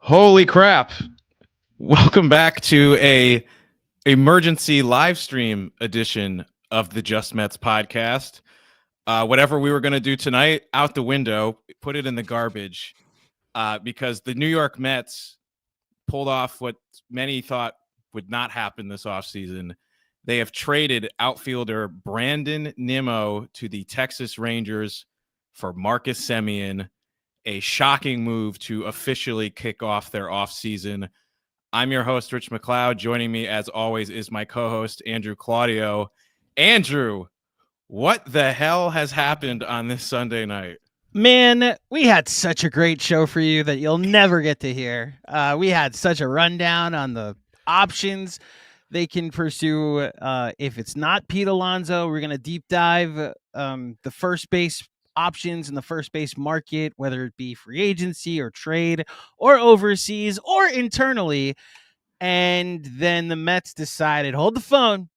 Holy crap. Welcome back to a emergency live stream edition of the Just Mets podcast. Whatever we were going to do tonight, out the window, put it in the garbage because the New York Mets pulled off what many thought would not happen this offseason. They have traded outfielder Brandon Nimmo to the Texas Rangers for Marcus Semien, a shocking move to officially kick off their offseason. I'm your host, Rich MacLeod. Joining me, as always, is my co-host, Andrew Claudio. Andrew, what the hell has happened on this Sunday night? Man, we had such a great show for you that you'll never get to hear. We had such a rundown on the options they can pursue. If it's not Pete Alonso, we're going to deep dive the first base options in the first base market, whether it be free agency or trade or overseas or internally. And then the Mets decided, hold the phone.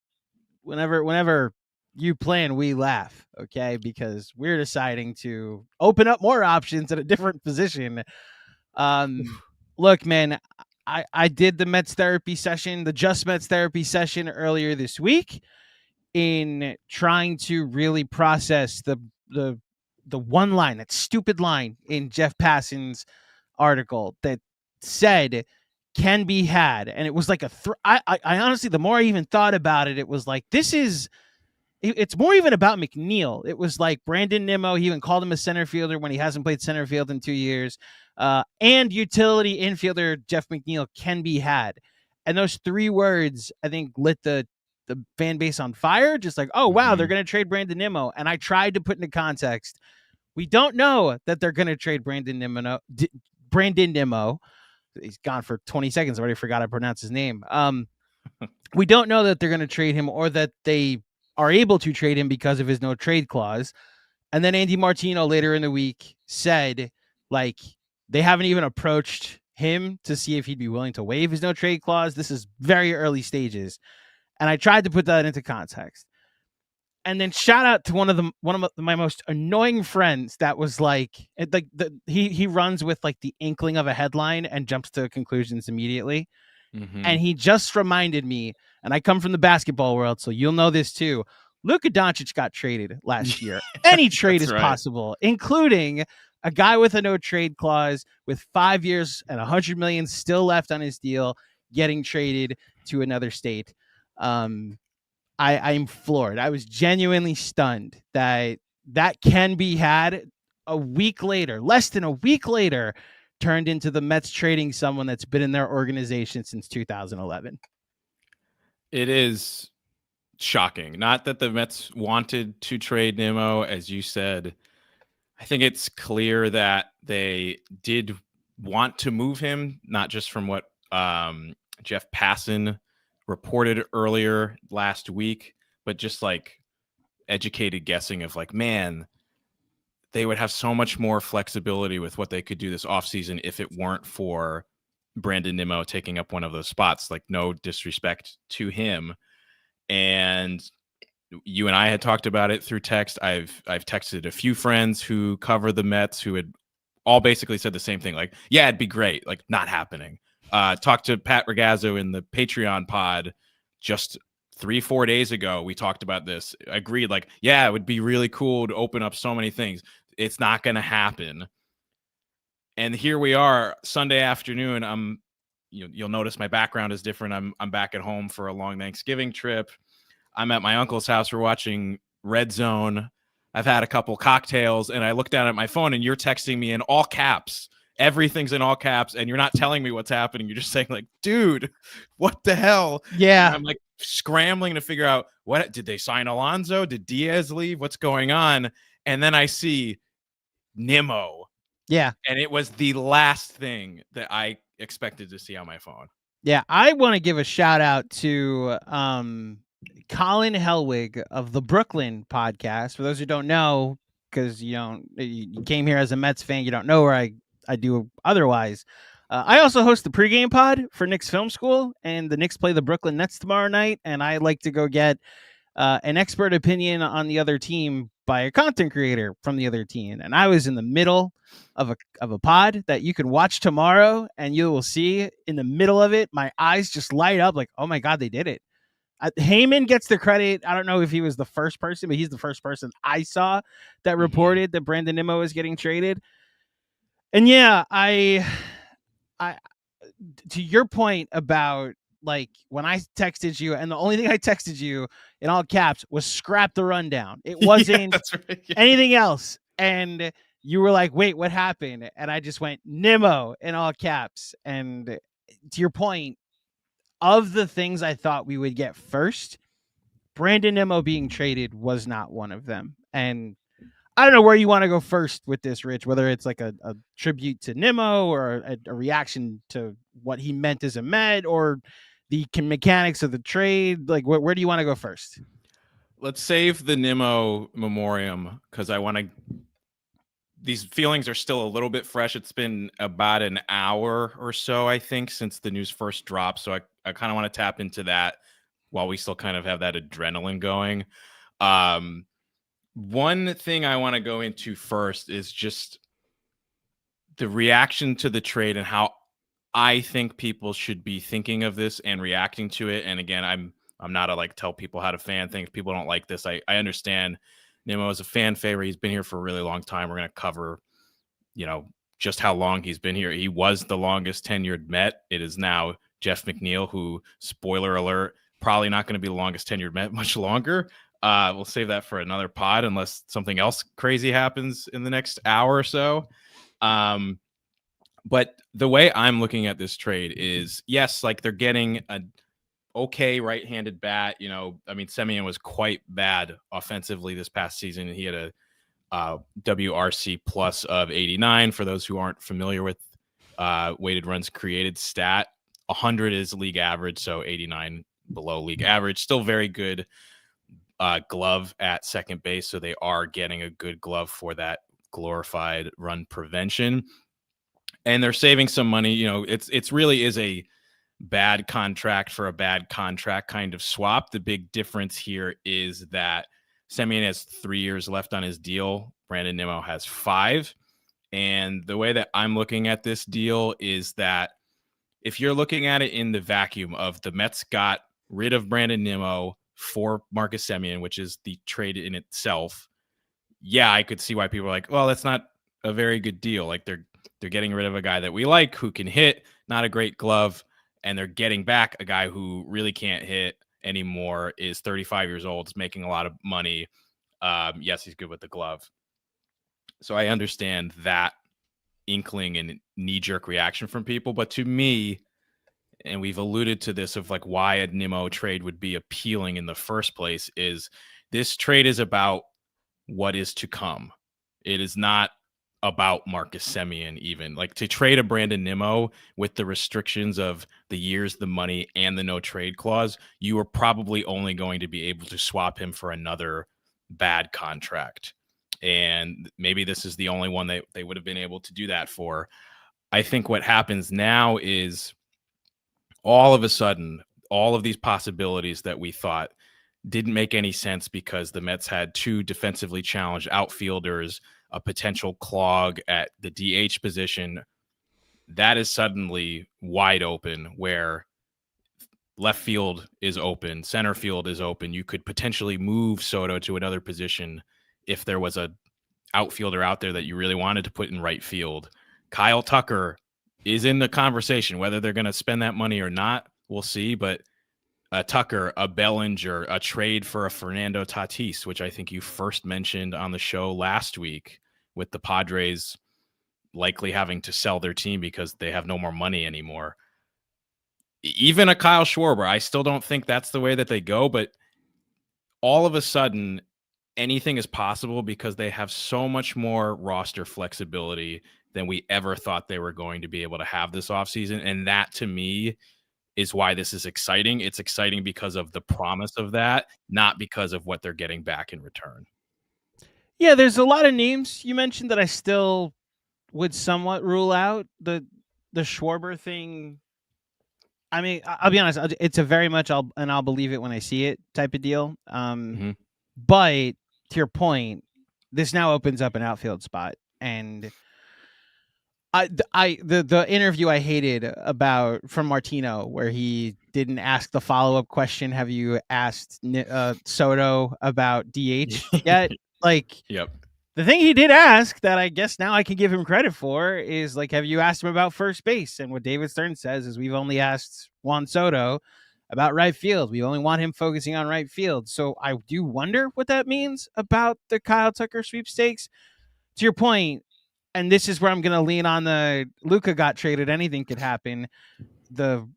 Whenever you plan, we laugh, okay? Because we're deciding to open up more options at a different position. Look, man, I did the Mets therapy session, the Just Mets therapy session earlier this week in trying to really process the one line, that stupid line in Jeff Passan's article that said can be had. And it was like I honestly, the more I even thought about it, it was like, it's more even about McNeil. It was like Brandon Nimmo. He even called him a center fielder when he hasn't played center field in 2 years. And utility infielder Jeff McNeil can be had. And those three words, I think, lit the fan base on fire. Just like, oh, wow, they're going to trade Brandon Nimmo. And I tried to put into context. We don't know that they're going to trade Brandon Nimmo. He's gone for 20 seconds. I already forgot I pronounced his name. We don't know that they're going to trade him or that they are able to trade him because of his no trade clause. And then Andy Martino later in the week said, like, they haven't even approached him to see if he'd be willing to waive his no trade clause. This is very early stages. And I tried to put that into context. And then shout out to one of my most annoying friends that was like he runs with like the inkling of a headline and jumps to conclusions immediately. Mm-hmm. And he just reminded me, and I come from the basketball world, so you'll know this too. Luka Doncic got traded last year. Any trade is possible, including a guy with a no trade clause with 5 years and $100 million still left on his deal getting traded to another state. I'm floored. I was genuinely stunned that can be had. A week later, less than a week later, turned into the Mets trading someone that's been in their organization since 2011. It is shocking. Not that the Mets wanted to trade Nimmo, as you said. I think it's clear that they did want to move him, not just from what Jeff Passan reported earlier last week, but just like educated guessing of like, man, they would have so much more flexibility with what they could do this offseason if it weren't for Brandon Nimmo taking up one of those spots. Like, no disrespect to him. And you and I had talked about it through text. I've texted a few friends who cover the Mets who had all basically said the same thing. Like, yeah, it'd be great. Like, not happening. Talked to Pat Ragazzo in the Patreon pod just 3-4 days ago. We talked about this. Agreed. Like, yeah, it would be really cool to open up so many things. It's not going to happen. And here we are, Sunday afternoon. You'll notice my background is different. I'm back at home for a long Thanksgiving trip. I'm at my uncle's house. We're watching Red Zone. I've had a couple cocktails, and I look down at my phone, and you're texting me in all caps. Everything's in all caps, and you're not telling me what's happening. You're just saying, like, dude, what the hell? Yeah. And I'm like scrambling to figure out, what did they sign Alonso? Did Diaz leave? What's going on? And then I see Nimmo. Yeah. And it was the last thing that I expected to see on my phone. Yeah. I want to give a shout out to Colin Helwig of the Brooklyn podcast. For those who don't know, because you came here as a Mets fan, you don't know where I do otherwise. I also host the pregame pod for Knicks Film School, and the Knicks play the Brooklyn Nets tomorrow night, and I like to go get an expert opinion on the other team by a content creator from the other team, and I was in the middle of a pod that you can watch tomorrow, and you will see in the middle of it, my eyes just light up like, oh my God, they did it. Heyman gets the credit. I don't know if he was the first person, but he's the first person I saw that reported that Brandon Nimmo is getting traded. And yeah, I to your point about like when I texted you, and the only thing I texted you in all caps was scrap the rundown. It wasn't anything else. And you were like, wait, what happened? And I just went Nimmo in all caps. And to your point, of the things I thought we would get first, Brandon Nimmo being traded was not one of them. And I don't know where you want to go first with this, Rich, whether it's like a tribute to Nimmo or a reaction to what he meant as a Met or the mechanics of the trade. Like, where do you want to go first? Let's save the Nimmo memoriam because I want to. These feelings are still a little bit fresh. It's been about an hour or so, I think, since the news first dropped. So I kind of want to tap into that while we still kind of have that adrenaline going. One thing I want to go into first is just the reaction to the trade and how I think people should be thinking of this and reacting to it. And again, I'm not a like tell people how to fan things. People don't like this. I understand Nimmo is a fan favorite. He's been here for a really long time. We're going to cover, just how long he's been here. He was the longest tenured Met. It is now Jeff McNeil, who, spoiler alert, probably not going to be the longest tenured Met much longer. We'll save that for another pod unless something else crazy happens in the next hour or so. But the way I'm looking at this trade is, yes, like they're getting an okay right-handed bat. Semien was quite bad offensively this past season. He had a WRC plus of 89. For those who aren't familiar with weighted runs created stat, 100 is league average, so 89 below league average. Still very good glove at second base, so they are getting a good glove for that glorified run prevention. And they're saving some money. It's really is a bad contract for a bad contract kind of swap. The big difference here is that Semien has 3 years left on his deal. Brandon Nimmo has 5. And the way that I'm looking at this deal is that if you're looking at it in the vacuum of the Mets got rid of Brandon Nimmo for Marcus Semien, which is the trade in itself, yeah, I could see why people are like, well, that's not a very good deal. Like they're getting rid of a guy that we like, who can hit, not a great glove, and they're getting back a guy who really can't hit anymore, is 35 years old, is making a lot of money. Yes, he's good with the glove. So I understand that inkling and knee-jerk reaction from people. But to me, and we've alluded to this of like why a Nimmo trade would be appealing in the first place, is this trade is about what is to come. It is not about Marcus Semien even. Like to trade a Brandon Nimmo with the restrictions of the years, the money, and the no trade clause, you are probably only going to be able to swap him for another bad contract. And maybe this is the only one they would have been able to do that for. I think what happens now is all of a sudden, all of these possibilities that we thought didn't make any sense because the Mets had 2 defensively challenged outfielders, a potential clog at the DH position, that is suddenly wide open, where left field is open, center field is open. You could potentially move Soto to another position if there was a outfielder out there that you really wanted to put in right field. Kyle Tucker is in the conversation. Whether they're going to spend that money or not, we'll see. But a Tucker, a Bellinger, a trade for a Fernando Tatis, which I think you first mentioned on the show last week, with the Padres likely having to sell their team because they have no more money anymore. Even a Kyle Schwarber, I still don't think that's the way that they go, but all of a sudden, anything is possible because they have so much more roster flexibility than we ever thought they were going to be able to have this offseason. And that, to me, is why this is exciting. It's exciting because of the promise of that, not because of what they're getting back in return. Yeah, there's a lot of names you mentioned that I still would somewhat rule out. The Schwarber thing, I mean, I'll be honest, it's a very much I'll believe it when I see it type of deal. But to your point, this now opens up an outfield spot. And the interview I hated about from Martino, where he didn't ask the follow-up question, have you asked Soto about DH yet? Like, Yep. the thing he did ask that I guess now I can give him credit for is, like, have you asked him about first base? And what David Stern says is, we've only asked Juan Soto about right field. We only want him focusing on right field. So I do wonder what that means about the Kyle Tucker sweepstakes. To your point, and this is where I'm going to lean on the Luka got traded, anything could happen. The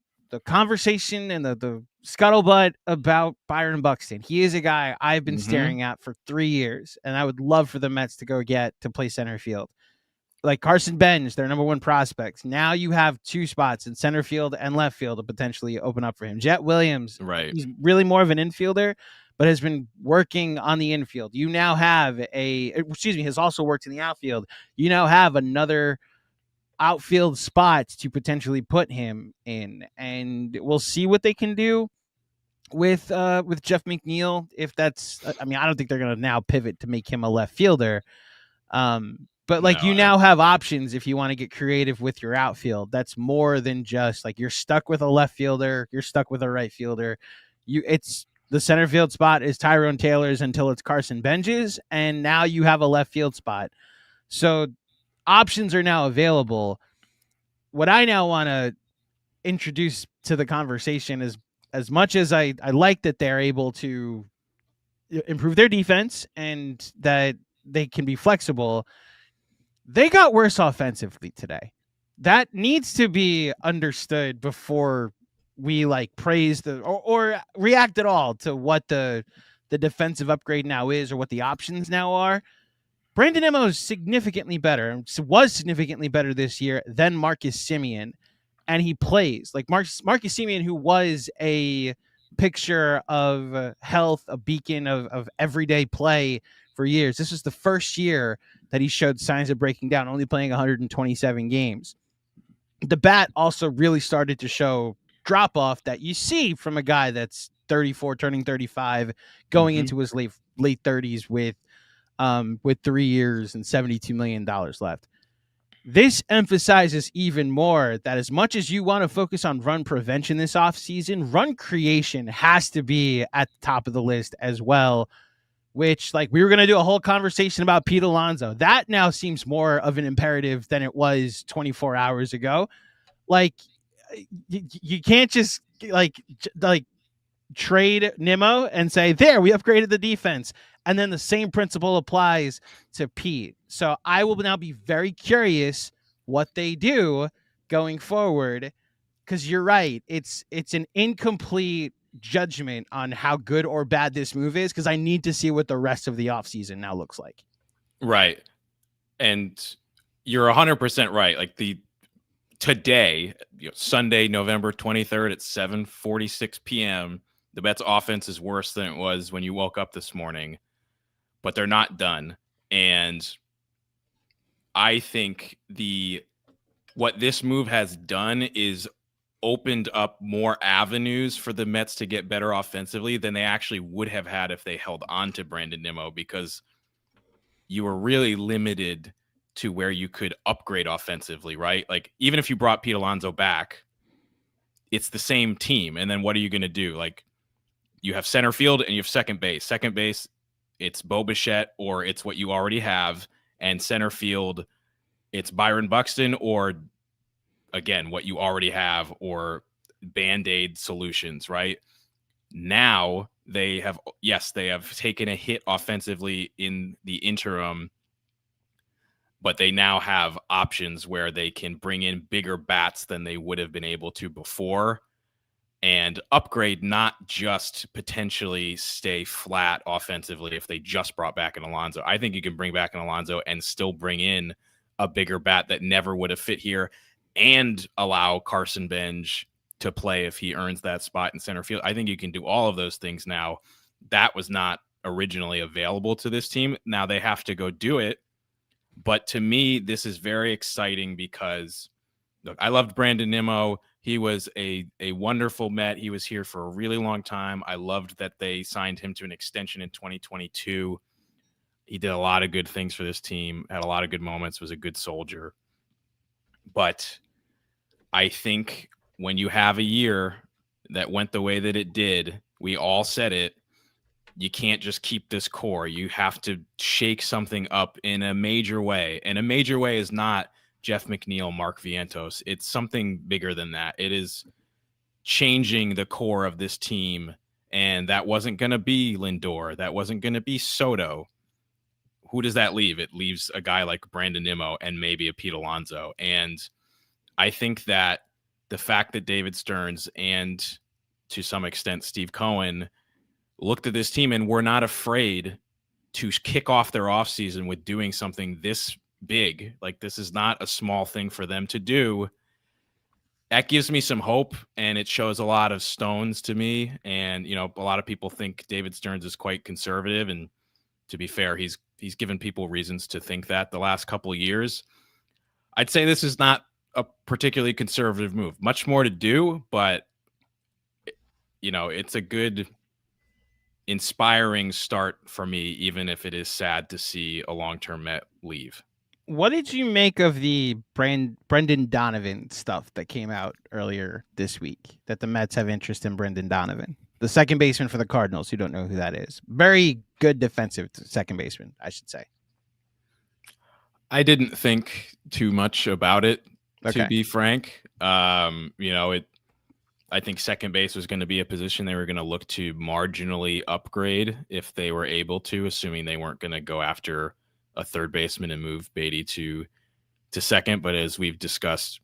conversation and the scuttlebutt about Byron Buxton. He is a guy I've been staring at for 3 years, and I would love for the Mets to go get to play center field. Like Carson Bench, their number one prospects. Now you have 2 spots in center field and left field to potentially open up for him. Jet Williams, Right. he's really more of an infielder, but has been working on the infield. You now have has also worked in the outfield. You now have another outfield spots to potentially put him in, and we'll see what they can do with Jeff McNeil. If that's, I mean, I don't think they're going to now pivot to make him a left fielder. But like, you now have options if you want to get creative with your outfield. That's more than just like you're stuck with a left fielder, you're stuck with a right fielder. It's the center field spot is Tyrone Taylor's until it's Carson Bench's, and now you have a left field spot. So options are now available. What I now want to introduce to the conversation is, as much as I like that they're able to improve their defense and that they can be flexible, they got worse offensively today. That needs to be understood before we like praise or react at all to what the defensive upgrade now is or what the options now are. Brandon Nimmo is significantly better, was significantly better this year than Marcus Semien, and he plays like Marcus Semien, who was a picture of health, a beacon of everyday play for years. This is the first year that he showed signs of breaking down, only playing 127 games. The bat also really started to show drop off that you see from a guy that's 34, turning 35, going into his late 30s with 3 years and $72 million left. This emphasizes even more that as much as you want to focus on run prevention this offseason, run creation has to be at the top of the list as well, which, like, we were going to do a whole conversation about Pete Alonso. That now seems more of an imperative than it was 24 hours ago. Like, you can't just like trade Nimmo and say, there, we upgraded the defense. And then the same principle applies to Pete. So I will now be very curious what they do going forward, because you're right. It's an incomplete judgment on how good or bad this move is, because I need to see what the rest of the offseason now looks like. Right. And you're 100% right. Like today, Sunday, November 23rd at 7:46 p.m., the Mets offense is worse than it was when you woke up this morning, but they're not done. And I think what this move has done is opened up more avenues for the Mets to get better offensively than they actually would have had if they held on to Brandon Nimmo, because you were really limited to where you could upgrade offensively, right? Like, even if you brought Pete Alonso back, it's the same team. And then what are you going to do? Like, you have center field and you have second base. Second base, it's Bo Bichette or it's what you already have. And center field, it's Byron Buxton or, again, what you already have, or Band-Aid solutions, right? Now they have taken a hit offensively in the interim, but they now have options where they can bring in bigger bats than they would have been able to before, and upgrade, not just potentially stay flat offensively if they just brought back an Alonso. I think you can bring back an Alonso and still bring in a bigger bat that never would have fit here, and allow Carson Bench to play if he earns that spot in center field. I think you can do all of those things now. That was not originally available to this team. Now they have to go do it. But to me, this is very exciting because, look, I loved Brandon Nimmo. He was a wonderful Met. He was here for a really long time. I loved that they signed him to an extension in 2022. He did a lot of good things for this team, had a lot of good moments, was a good soldier. But I think when you have a year that went the way that it did, we all said it, you can't just keep this core. You have to shake something up in a major way. And a major way is not Jeff McNeil, Mark Vientos. It's something bigger than that. It is changing the core of this team. And that wasn't going to be Lindor. That wasn't going to be Soto. Who does that leave? It leaves a guy like Brandon Nimmo and maybe a Pete Alonso. And I think that the fact that David Stearns and to some extent Steve Cohen looked at this team and were not afraid to kick off their offseason with doing something this big. Like, this is not a small thing for them to do. That gives me some hope, and it shows a lot of stones to me. And, you know, a lot of people think David Stearns is quite conservative. And to be fair, he's given people reasons to think that the last couple of years. I'd say this is not a particularly conservative move. Much more to do, but, you know, it's a good, inspiring start for me, even if it is sad to see a long-term Met leave. What did you make of the Brendan Donovan stuff that came out earlier this week, that the Mets have interest in Brendan Donovan, the second baseman for the Cardinals, who don't know who that is? Very good defensive second baseman, I should say. I didn't think too much about it, to be frank. You know, I think second base was going to be a position they were going to look to marginally upgrade if they were able to, assuming they weren't going to go after a third baseman and move Beatty to second. But as we've discussed,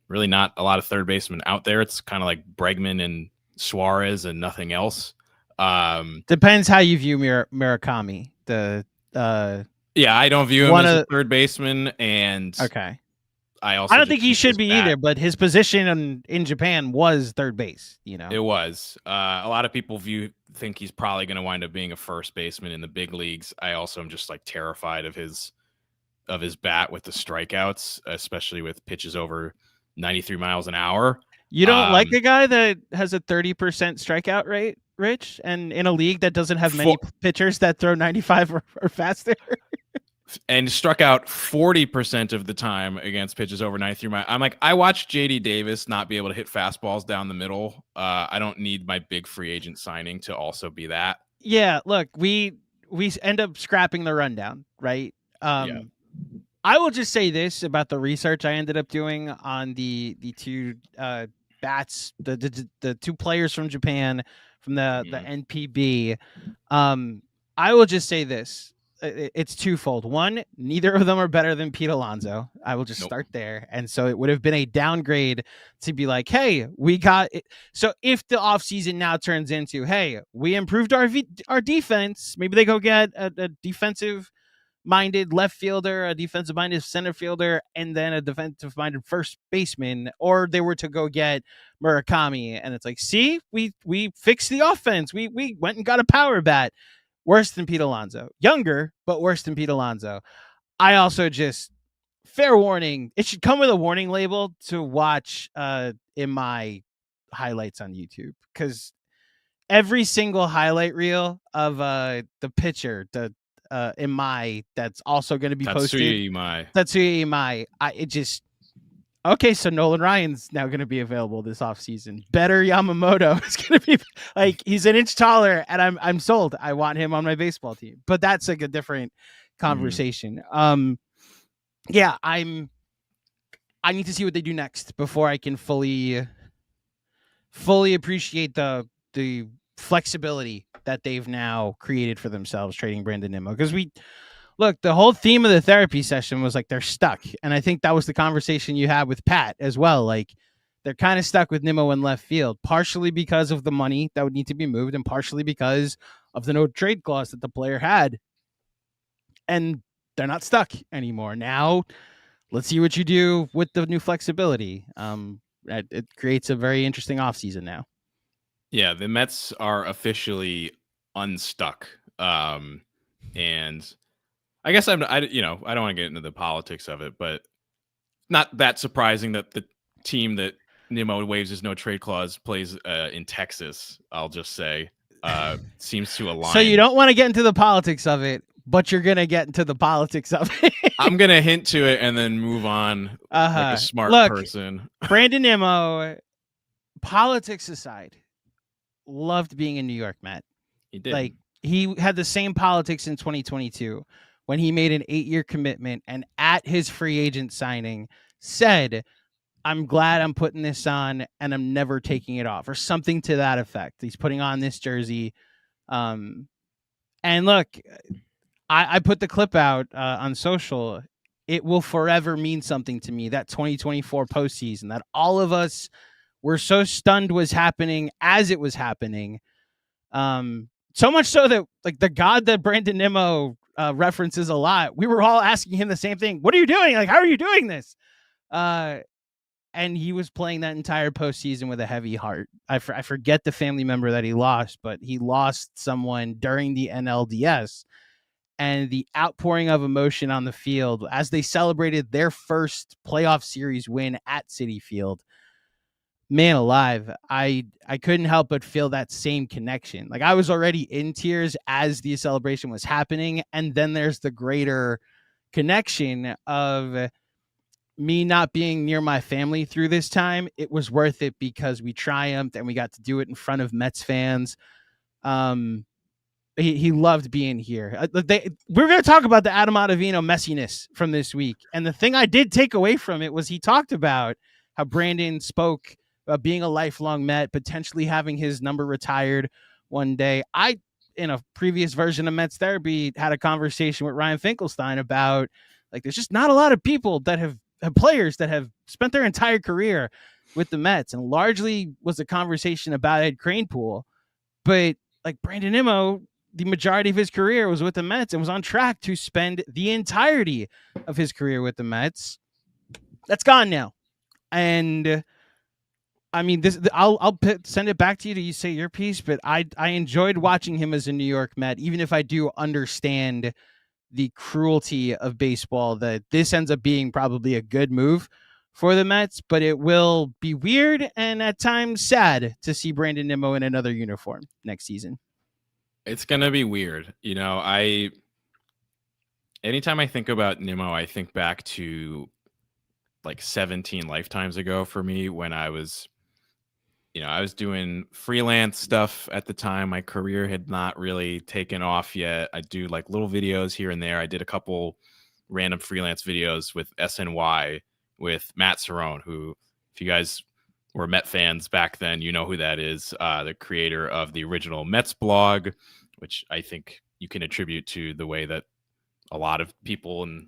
really not a lot of third basemen out there. It's kind of like Bregman and Suarez and nothing else. Depends how you view Murakami. Yeah, I don't view him as a third baseman, and okay. I don't think he should be either, but his position in Japan was third base, you know. It was. A lot of people think he's probably going to wind up being a first baseman in the big leagues. I also am just like terrified of his bat with the strikeouts, especially with pitches over 93 miles an hour. You don't like a guy that has a 30% strikeout rate, Rich, and in a league that doesn't have many pitchers that throw 95 or faster? And struck out 40% of the time against pitches over 93 miles. I'm like, I watched JD Davis not be able to hit fastballs down the middle. I don't need my big free agent signing to also be that. Yeah, look, we end up scrapping the rundown, right? Yeah. I will just say this about the research I ended up doing on the two bats, the two players from Japan, from the NPB. I will just say this. It's twofold. One, neither of them are better than Pete Alonso. I will just start there. And so it would have been a downgrade to be like, hey, we got it. So if the offseason now turns into, hey, we improved our defense, maybe they go get a defensive-minded left fielder, a defensive-minded center fielder, and then a defensive-minded first baseman, or they were to go get Murakami, and it's like, see, we fixed the offense. We went and got a power bat. Worse than Pete Alonso. Younger, but worse than Pete Alonso. I also just, fair warning, it should come with a warning label to watch in my highlights on YouTube, because every single highlight reel of the pitcher that's also going to be posted. Tatsuya Imai. It just, okay, so Nolan Ryan's now going to be available this offseason. Better Yamamoto is going to be like, he's an inch taller, and I'm sold. I want him on my baseball team. But that's like a different conversation. Yeah, I need to see what they do next before I can fully appreciate the flexibility that they've now created for themselves trading Brandon Nimmo. Because look, the whole theme of the therapy session was like, they're stuck. And I think that was the conversation you had with Pat as well. Like, they're kind of stuck with Nimmo in left field, partially because of the money that would need to be moved and partially because of the no trade clause that the player had. And they're not stuck anymore. Now, let's see what you do with the new flexibility. It creates a very interesting offseason now. Yeah, the Mets are officially unstuck. And I guess I don't want to get into the politics of it, but not that surprising that the team that Nimmo waives his no trade clause plays in Texas. I'll just say seems to align. So you don't want to get into the politics of it, but you're gonna get into the politics of it. I'm gonna hint to it and then move on like a smart person. Brandon Nimmo, politics aside, loved being in New York, Matt. He did. Like, he had the same politics in 2022 when he made an 8-year commitment and at his free agent signing said, I'm glad I'm putting this on and I'm never taking it off, or something to that effect. He's putting on this jersey. And look, I put the clip out on social. It will forever mean something to me, that 2024 postseason, that all of us were so stunned was happening as it was happening. So much so that, like, the God that Brandon Nimmo references a lot, we were all asking him the same thing. What are you doing? Like, how are you doing this? And he was playing that entire postseason with a heavy heart. I forget the family member that he lost, but he lost someone during the NLDS. And the outpouring of emotion on the field as they celebrated their first playoff series win at Citi Field. Man alive, I couldn't help but feel that same connection. Like, I was already in tears as the celebration was happening. And then there's the greater connection of me not being near my family through this time. It was worth it because we triumphed and we got to do it in front of Mets fans. He loved being here. We're going to talk about the Adam Ottavino messiness from this week. And the thing I did take away from it was he talked about how Brandon spoke about being a lifelong Met, potentially having his number retired one day. I, in a previous version of Mets Therapy, had a conversation with Ryan Finkelstein about, like, there's just not a lot of people that have players that have spent their entire career with the Mets, and largely was a conversation about Ed Kranepool. But like Brandon Nimmo, the majority of his career was with the Mets and was on track to spend the entirety of his career with the Mets. That's gone now. And I mean, I'll send it back to you to say your piece, but I enjoyed watching him as a New York Met, even if I do understand the cruelty of baseball, that this ends up being probably a good move for the Mets, but it will be weird and at times sad to see Brandon Nimmo in another uniform next season. It's going to be weird. You know, anytime I think about Nimmo, I think back to like 17 lifetimes ago for me when I was doing freelance stuff at the time. My career had not really taken off yet. I do like little videos here and there. I did a couple random freelance videos with SNY with Matt Cerrone, who, if you guys were Met fans back then, you know who that is, the creator of the original Mets blog, which I think you can attribute to the way that a lot of people and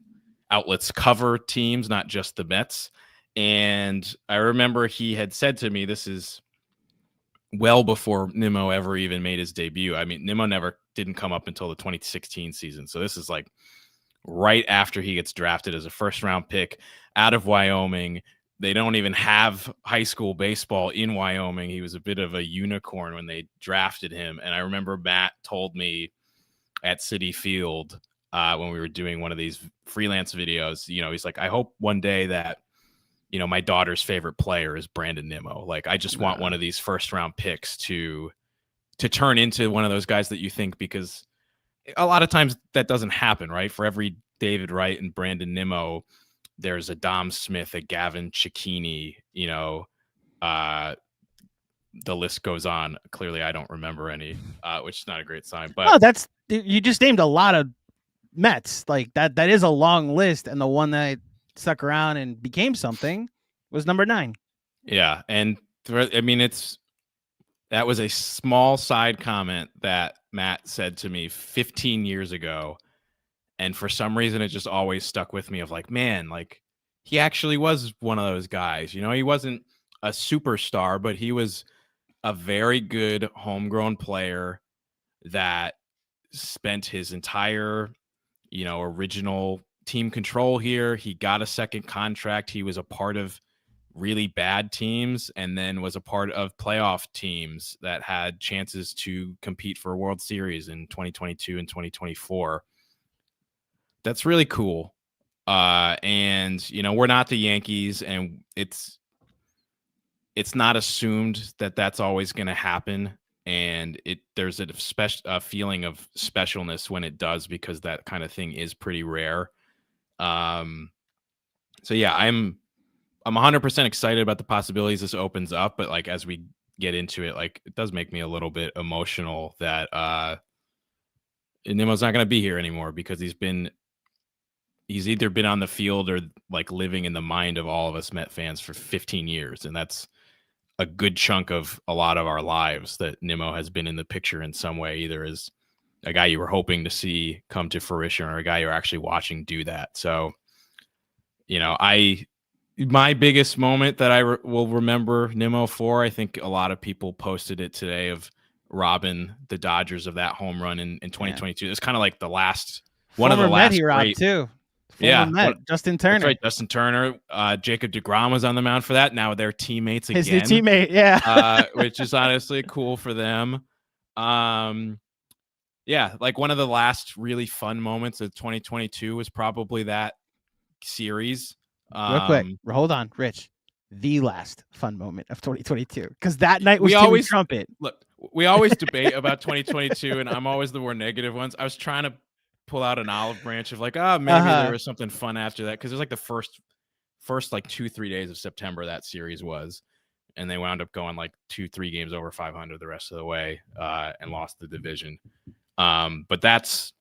outlets cover teams, not just the Mets. And I remember he had said to me, this is well before Nimmo ever even made his debut. I mean, Nimmo didn't come up until the 2016 season. So this is like right after he gets drafted as a first-round pick out of Wyoming. They don't even have high school baseball in Wyoming. He was a bit of a unicorn when they drafted him. And I remember Matt told me at Citi Field when we were doing one of these freelance videos, he's like, I hope one day that, my daughter's favorite player is Brandon Nimmo. Like, I just want one of these first-round picks to turn into one of those guys that you think, because a lot of times that doesn't happen, right? For every David Wright and Brandon Nimmo, there's a Dom Smith, a Gavin Cecchini, the list goes on. Clearly, I don't remember any, which is not a great sign. But you just named a lot of Mets. Like that is a long list, and the one that stuck around and became something was number 9. Yeah, and that was a small side comment that Matt said to me 15 years ago. And for some reason, it just always stuck with me of like, man, like he actually was one of those guys. He wasn't a superstar, but he was a very good homegrown player that spent his entire, original team control here. He got a second contract. He was a part of really bad teams and then was a part of playoff teams that had chances to compete for a World Series in 2022 and 2024. That's really cool. And, we're not the Yankees, and it's not assumed that that's always going to happen. and there's a feeling of specialness when it does, because that kind of thing is pretty rare. So yeah, I'm 100% excited about the possibilities this opens up, but like as we get into it, like it does make me a little bit emotional that Nimmo's not going to be here anymore, because he's either been on the field or like living in the mind of all of us Met fans for 15 years, and that's a good chunk of a lot of our lives that Nimmo has been in the picture in some way, either as a guy you were hoping to see come to fruition or a guy you're actually watching do that. So, you know, my biggest moment that I will remember Nimmo for, I think a lot of people posted it today, of robbing the Dodgers of that home run in 2022. It's kind of like the last one of the Former Met last he robbed great. too. Yeah, Met, Justin Turner. That's right, Justin Turner. Jacob deGrom was on the mound for that. Now they're teammates again. His new teammate, yeah. Which is honestly cool for them. Yeah, like one of the last really fun moments of 2022 was probably that series. Real quick, hold on, Rich. The last fun moment of 2022, because that night was Timmy's trumpet. Look, we always debate about 2022, and I'm always the more negative ones. I was trying to pull out an olive branch of like, maybe there was something fun after that, because it was like the first like 2-3 days of September that series was, and they wound up going like 2-3 games over 500 the rest of the way, and lost the division. But that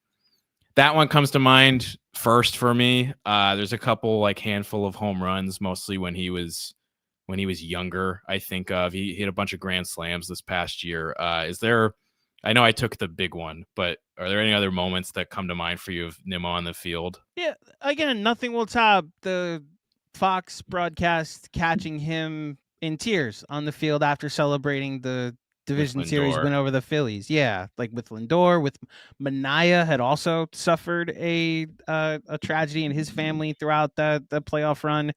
one comes to mind first for me. There's a couple like handful of home runs, mostly when he was younger. I think of he hit a bunch of grand slams this past year. I know I took the big one, but are there any other moments that come to mind for you of Nimmo on the field? Yeah, again, nothing will top the Fox broadcast catching him in tears on the field after celebrating the division series win over the Phillies. Yeah, like with Lindor, with Manaea had also suffered a tragedy in his family throughout the playoff run.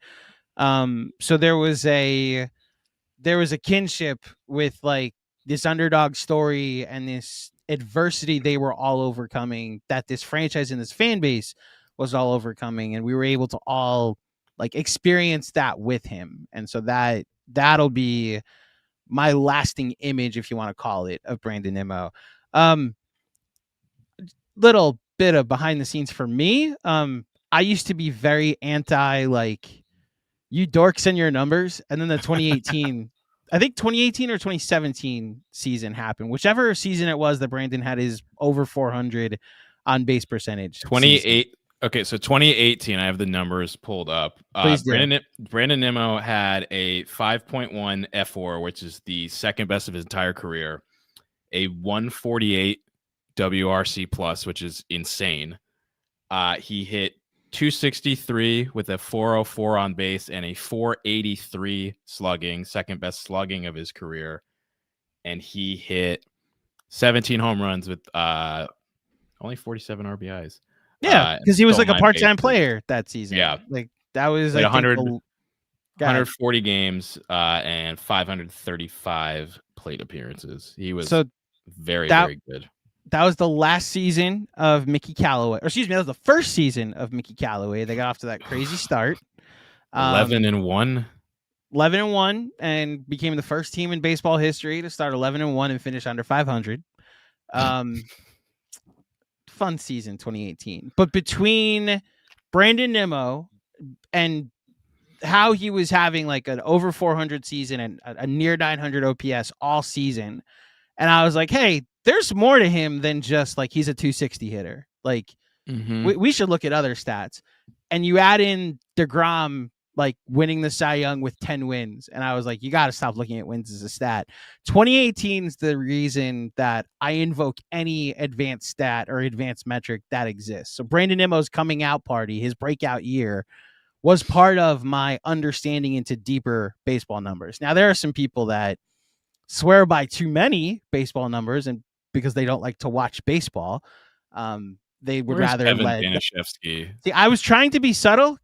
So there was a kinship with like this underdog story and this adversity they were all overcoming, that this franchise and this fan base was all overcoming, and we were able to all like experience that with him. And so that'll be my lasting image, if you want to call it, of Brandon Nimmo. Little bit of behind the scenes for me. I used to be very anti, like, you dorks send your numbers, and then the 2018 I think 2018 or 2017 season happened, whichever season it was that Brandon had his over 400 on base percentage. 28. Okay, so 2018, I have the numbers pulled up. Brandon Nimmo had a 5.1 F4, which is the second best of his entire career, a 148 WRC plus, which is insane. He hit 263 with a 404 on base and a 483 slugging, second best slugging of his career. And he hit 17 home runs with only 47 RBIs. Yeah, because he was like a part-time player that season. Yeah, like that was like 140 games and 535 plate appearances. He was very good. That was the last season of Mickey Callaway. Or excuse me, that was the first season of Mickey Callaway. They got off to that crazy start. 11-1. 11-1, and became the first team in baseball history to start 11-1 and finish under 500. Fun season 2018. But between Brandon Nimmo and how he was having like an over 400 season and a near 900 OPS all season, and I was like, hey, there's more to him than just like he's a 260 hitter. Like we should look at other stats. And you add in DeGrom like winning the Cy Young with 10 wins, and I was like, you got to stop looking at wins as a stat. 2018 is the reason that I invoke any advanced stat or advanced metric that exists. So Brandon Nimmo's coming out party, his breakout year, was part of my understanding into deeper baseball numbers. Now, there are some people that swear by too many baseball numbers, and because they don't like to watch baseball, they would rather let. See, I was trying to be subtle,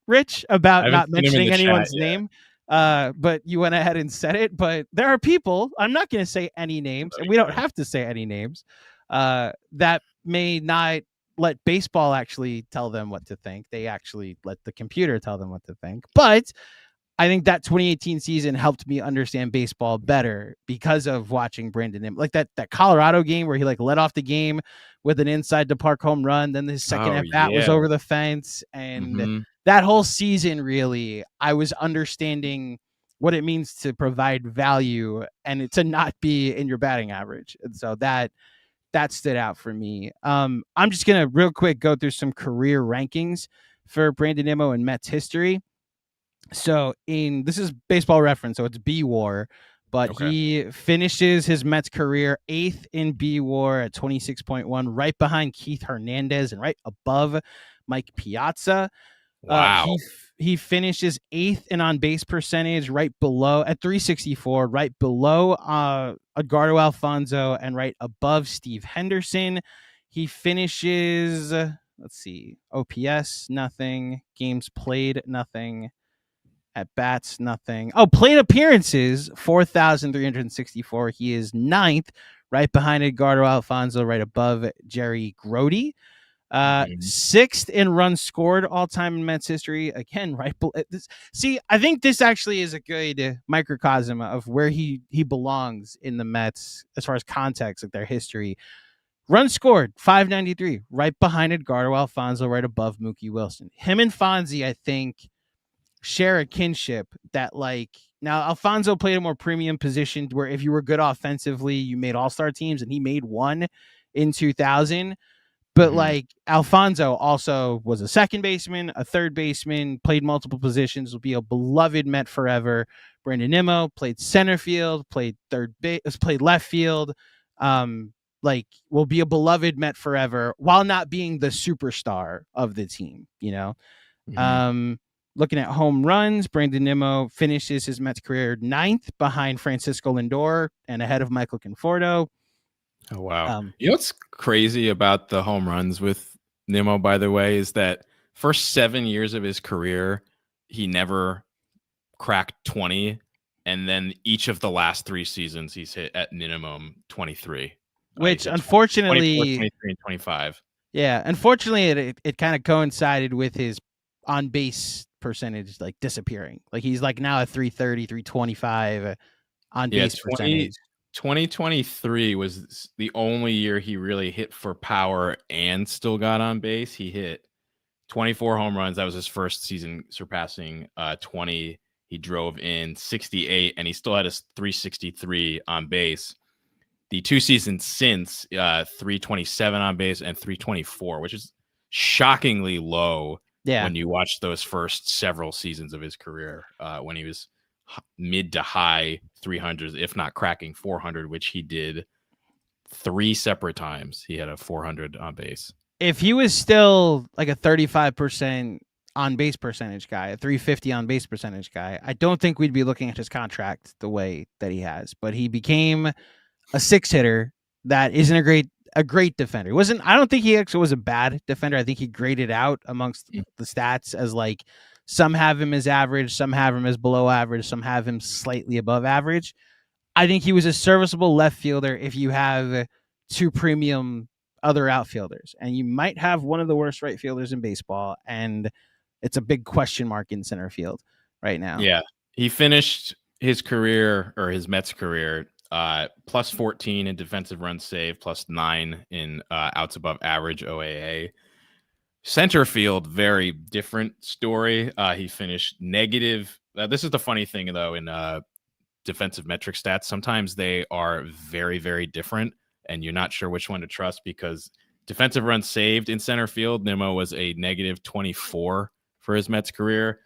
Rich, about not mentioning anyone's name, but you went ahead and said it. But there are people, I'm not going to say any names, and we don't have to say any names, that may not let baseball actually tell them what to think. They actually let the computer tell them what to think. But I think that 2018 season helped me understand baseball better because of watching Brandon Nimmo. Like that Colorado game where he like led off the game with an inside the park home run, then his second Oh, at bat was yeah. over the fence, and Mhm. that whole season really, I was understanding what it means to provide value and to not be in your batting average, and so that stood out for me. I'm just gonna real quick go through some career rankings for Brandon Nimmo in Mets history. So this is Baseball Reference, so it's B WAR, but Okay. he finishes his Mets career 8th in B WAR at 26.1, right behind Keith Hernandez and right above Mike Piazza. Wow. He finishes 8th in on base percentage, right below at 364, right below Edgardo Alfonso and right above Steve Henderson. He finishes, let's see, OPS nothing, games played nothing, at bats nothing. Oh, plate appearances 4,364. He is 9th, right behind Edgardo Alfonso, right above Jerry Grody. Mhm. 6th in runs scored all time in Mets history. Again, right below this. See, I think this actually is a good microcosm of where he belongs in the Mets as far as context of their history. Runs scored 593, right behind Edgardo Alfonso, right above Mookie Wilson. Him and Fonzie, I think, share a kinship that, like, now Alfonso played a more premium position where if you were good offensively, you made all-star teams, and he made one in 2000. But Mhm. like Alfonso also was a second baseman, a third baseman, played multiple positions, will be a beloved Met forever. Brandon Nimmo played center field, played third base, played left field. Like will be a beloved Met forever while not being the superstar of the team, you know. Mhm. Um, Looking at home runs, Brandon Nimmo finishes his Mets career 9th behind Francisco Lindor and ahead of Michael Conforto. Oh, wow. Um, You know what's crazy about the home runs with Nimmo, by the way, is that first 7 years of his career, he never cracked 20, and then each of the last 3 seasons, he's hit at minimum 23. He's which hit 20 24, unfortunately, 23, and 25. yeah, unfortunately, it kind of coincided with his on base percentage like disappearing. Like he's like now at 330, 325 on Yeah, base percentage. 2023 was the only year he really hit for power and still got on base. He hit 24 home runs. That was his first season surpassing 20. He drove in 68, and he still had a 363 on base. The 2 seasons since, 327 on base and 324, which is shockingly low Yeah, when you watch those first several seasons of his career, when he was mid to high 300s, if not cracking 400, which he did 3 separate times. He had a 400 on base. if he was still like a 35% on base percentage guy, a 350 on base percentage guy, I don't think we'd be looking at his contract the way that he has. But he became a 6 hitter that isn't a great defender. He wasn't I don't think he actually was a bad defender. I think he graded out amongst the stats as like some have him as average, some have him as below average, some have him slightly above average. I think he was a serviceable left fielder if you have 2 premium other outfielders, and you might have one of the worst right fielders in baseball, and it's a big question mark in center field right now. Yeah. He finished his career, or his Mets career, plus 14 in defensive runs saved, plus 9 in outs above average OAA. Center field, very different story. He finished negative. This is the funny thing, though, in defensive metric stats. Sometimes they are very, very different, and you're not sure which one to trust because defensive runs saved in center field, Nimmo was a negative 24 for his Mets career.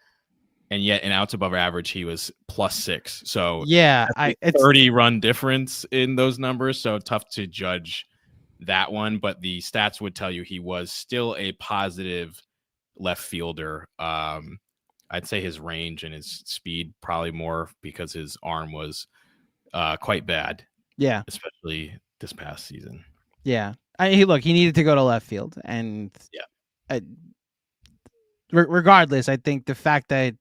And yet in outs above average, he was +6. So Yeah, that's a it's 30 run difference in those numbers. So tough to judge that one. But the stats would tell you he was still a positive left fielder. I'd say his range and his speed probably more because his arm was quite bad, yeah, especially this past season. yeah. He needed to go to left field, and Yeah. uh, regardless, I think the fact that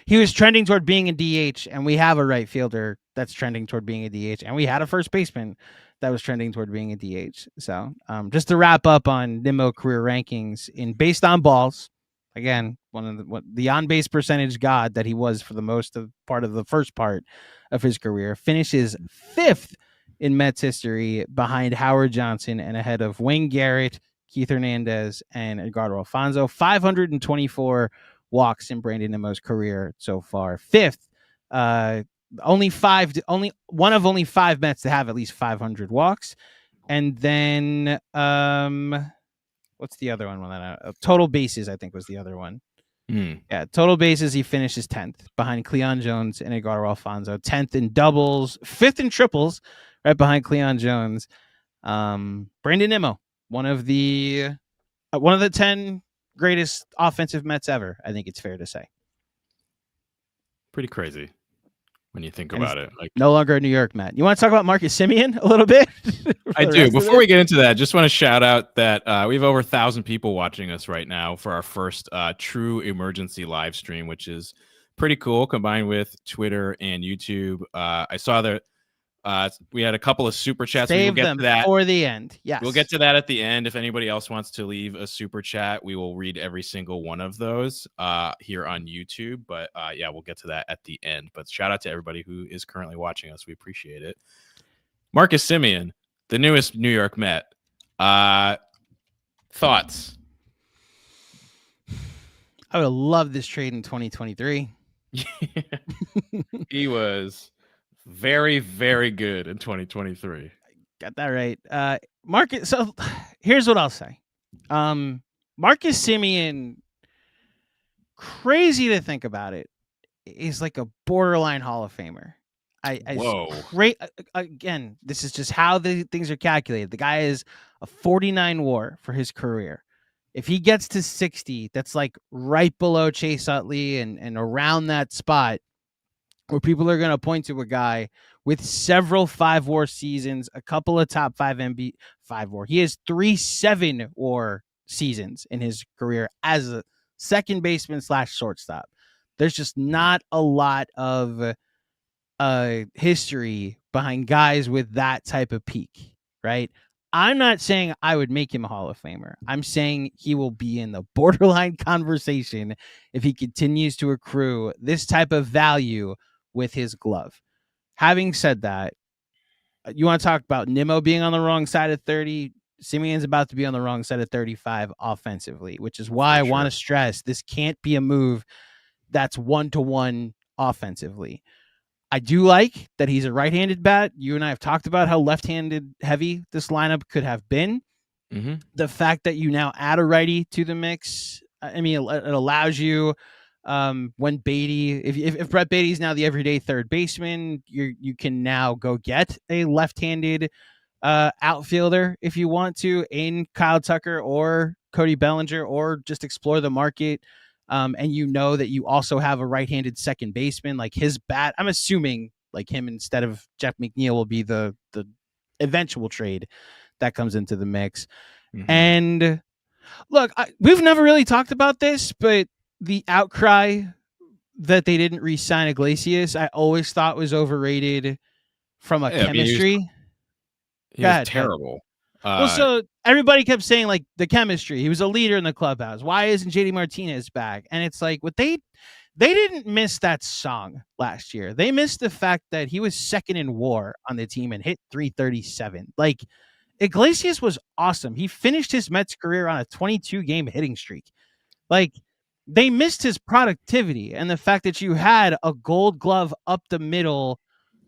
he was trending toward being a DH, and we have a right fielder that's trending toward being a DH, and we had a first baseman that was trending toward being a DH. So, just to wrap up on Nimmo career rankings in based on balls, again, one of the on-base percentage god that he was for the most of part of the first part of his career, finishes 5th in Mets history behind Howard Johnson and ahead of Wayne Garrett, Keith Hernandez, and Edgardo Alfonso. 524 walks in Brandon Nimmo's career so far. 5th. Only only 5 Mets to have at least 500 walks. And then what's the other one? Total bases, I think, was the other one. Yeah, total bases, he finishes 10th behind Cleon Jones and Edgardo Alfonso. 10th in doubles, 5th in triples, right behind Cleon Jones. Brandon Nimmo, one of the 10 greatest offensive Mets ever, I think it's fair to say. Pretty crazy when you think about it. Like, no longer a New York Met. You want to talk about Marcus Semien a little bit? I do. Before we get into that, just want to shout out that we have over 1,000 people watching us right now for our first true emergency live stream, which is pretty cool, combined with Twitter and YouTube. I saw that we had a couple of super chats. Save we will get them to that for the end. Yes, we'll get to that at the end. If anybody else wants to leave a super chat, we will read every single one of those here on YouTube. But yeah, we'll get to that at the end. But shout out to everybody who is currently watching us. We appreciate it. Marcus Semien, the newest New York Met. Thoughts? I would love this trade in 2023. He was very, very good in 2023. Got that right. Marcus, so here's what I'll say. Marcus Semien, crazy to think about it, is like a borderline Hall of Famer. Whoa. Again, this is just how the things are calculated. The guy is a 49 WAR for his career. If he gets to 60, that's like right below Chase Utley and around that spot where people are going to point to a guy with several 5 WAR seasons, a couple of top 5 MB 5 WAR. He has 3 7 WAR seasons in his career as a second baseman / shortstop. There's just not a lot of history behind guys with that type of peak, right? I'm not saying I would make him a Hall of Famer. I'm saying he will be in the borderline conversation if he continues to accrue this type of value with his glove. Having said that, you want to talk about Nimmo being on the wrong side of 30? Semien's about to be on the wrong side of 35 offensively, which is why I want to stress this can't be a move that's 1-to-1 offensively. I do like that he's a right-handed bat. You and I have talked about how left-handed heavy this lineup could have been. Mm-hmm. The fact that you now add a righty to the mix, I mean, it allows you when Beatty, if Brett Beatty's now the everyday third baseman, you can now go get a left-handed outfielder if you want to in Kyle Tucker or Cody Bellinger, or just explore the market. And you know that you also have a right-handed second baseman. Like his bat, I'm assuming like him instead of Jeff McNeil will be the eventual trade that comes into the mix. Mm-hmm. And look, we've never really talked about this, but the outcry that they didn't re-sign Iglesias, I always thought was overrated from a chemistry. He was terrible. Well, so everybody kept saying like the chemistry. He was a leader in the clubhouse. Why isn't JD Martinez back? And it's like, what they didn't miss that song last year. They missed the fact that he was second in WAR on the team and hit 337. Like Iglesias was awesome. He finished his Mets career on a 22-game hitting streak. Like they missed his productivity and the fact that you had a Gold Glove up the middle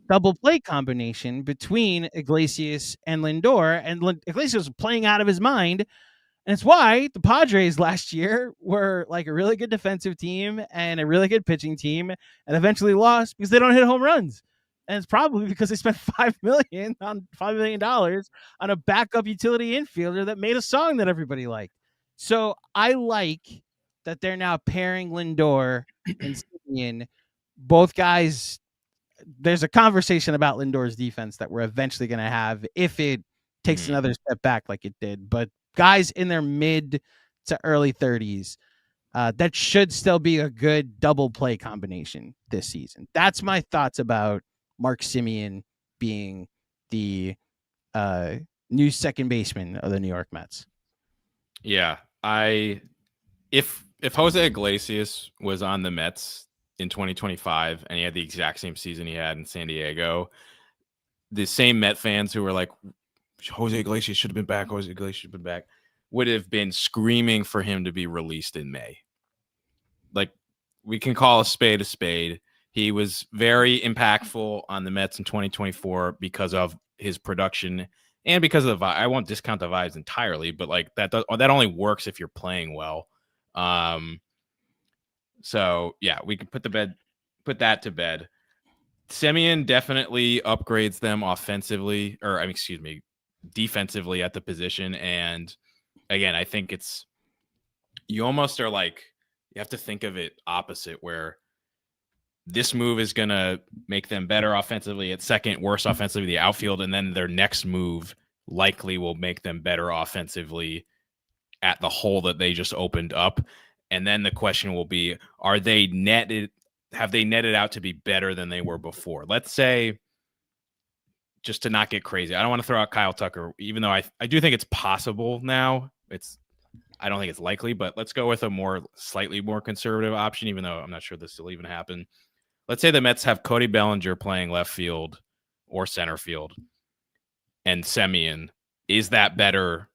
double play combination between Iglesias and Lindor, and Iglesias was playing out of his mind. And it's why the Padres last year were like a really good defensive team and a really good pitching team, and eventually lost because they don't hit home runs. And it's probably because they spent $5 million on a backup utility infielder that made a song that everybody liked. So I like that they're now pairing Lindor and Semien. Both guys, there's a conversation about Lindor's defense that we're eventually going to have if it takes another step back like it did. But guys in their mid to early 30s, that should still be a good double play combination this season. That's my thoughts about Mark Semien being the new second baseman of the New York Mets. Yeah, if if Jose Iglesias was on the Mets in 2025 and he had the exact same season he had in San Diego, the same Met fans who were like, Jose Iglesias should have been back, Jose Iglesias should have been back, would have been screaming for him to be released in May. Like, we can call a spade a spade. He was very impactful on the Mets in 2024 because of his production and because of the vibe. I won't discount the vibes entirely, but like that only works if you're playing well. So yeah, we can put that to bed. Semien definitely upgrades them offensively, or defensively at the position. And again, I think you almost are like, you have to think of it opposite, where this move is going to make them better offensively at second, worse offensively the outfield, and then their next move likely will make them better offensively at the hole that they just opened up. And then the question will be, have they netted out to be better than they were before? Let's say, just to not get crazy, I don't want to throw out Kyle Tucker, even though I do think it's possible now. I don't think it's likely, but let's go with a slightly more conservative option, even though I'm not sure this will even happen. Let's say the Mets have Cody Bellinger playing left field or center field and Semien. Is that better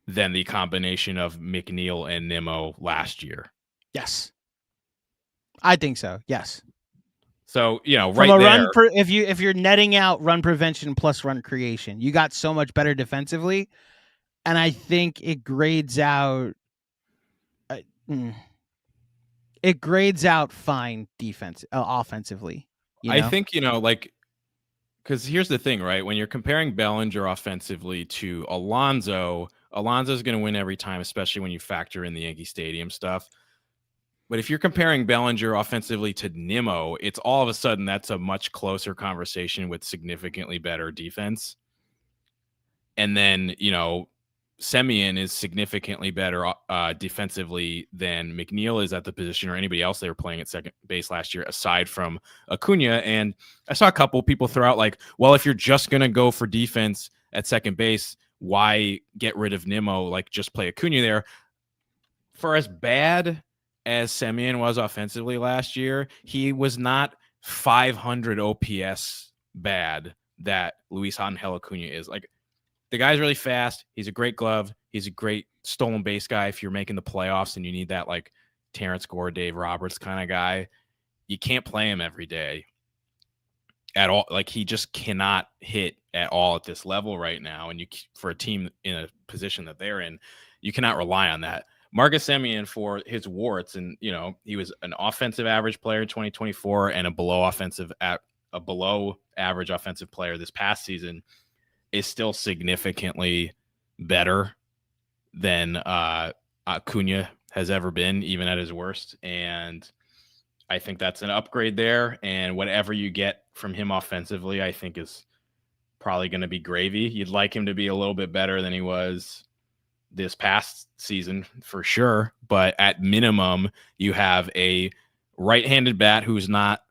than the combination of McNeil and Nimmo last year? Yes. I think so. Yes. So, from right there, if you're netting out run prevention plus run creation, you got so much better defensively. And I think it grades out fine offensively. I think, because here's the thing, right? When you're comparing Bellinger offensively to Alonso's going to win every time, especially when you factor in the Yankee Stadium stuff. But if you're comparing Bellinger offensively to Nimmo, it's all of a sudden that's a much closer conversation with significantly better defense. And then, Semien is significantly better defensively than McNeil is at the position, or anybody else they were playing at second base last year, aside from Acuna. And I saw a couple people throw out like, well, if you're just going to go for defense at second base, why get rid of Nimmo? Like, just play Acuna there. For as bad as Semien was offensively last year, he was not 500 OPS bad that Luis Angel Acuna is. Like, the guy's really fast. He's a great glove. He's a great stolen base guy. If you're making the playoffs and you need that like Terrence Gore, Dave Roberts kind of guy, you can't play him every day at all. Like, he just cannot hit at all at this level right now. And for a team in a position that they're in, you cannot rely on that. Marcus Semien, for his warts, and he was an offensive average player in 2024 and a below average offensive player this past season, is still significantly better than Acuna has ever been, even at his worst. And I think that's an upgrade there. And whatever you get from him offensively, I think is probably going to be gravy. You'd like him to be a little bit better than he was this past season for sure. But at minimum, you have a right-handed bat who's not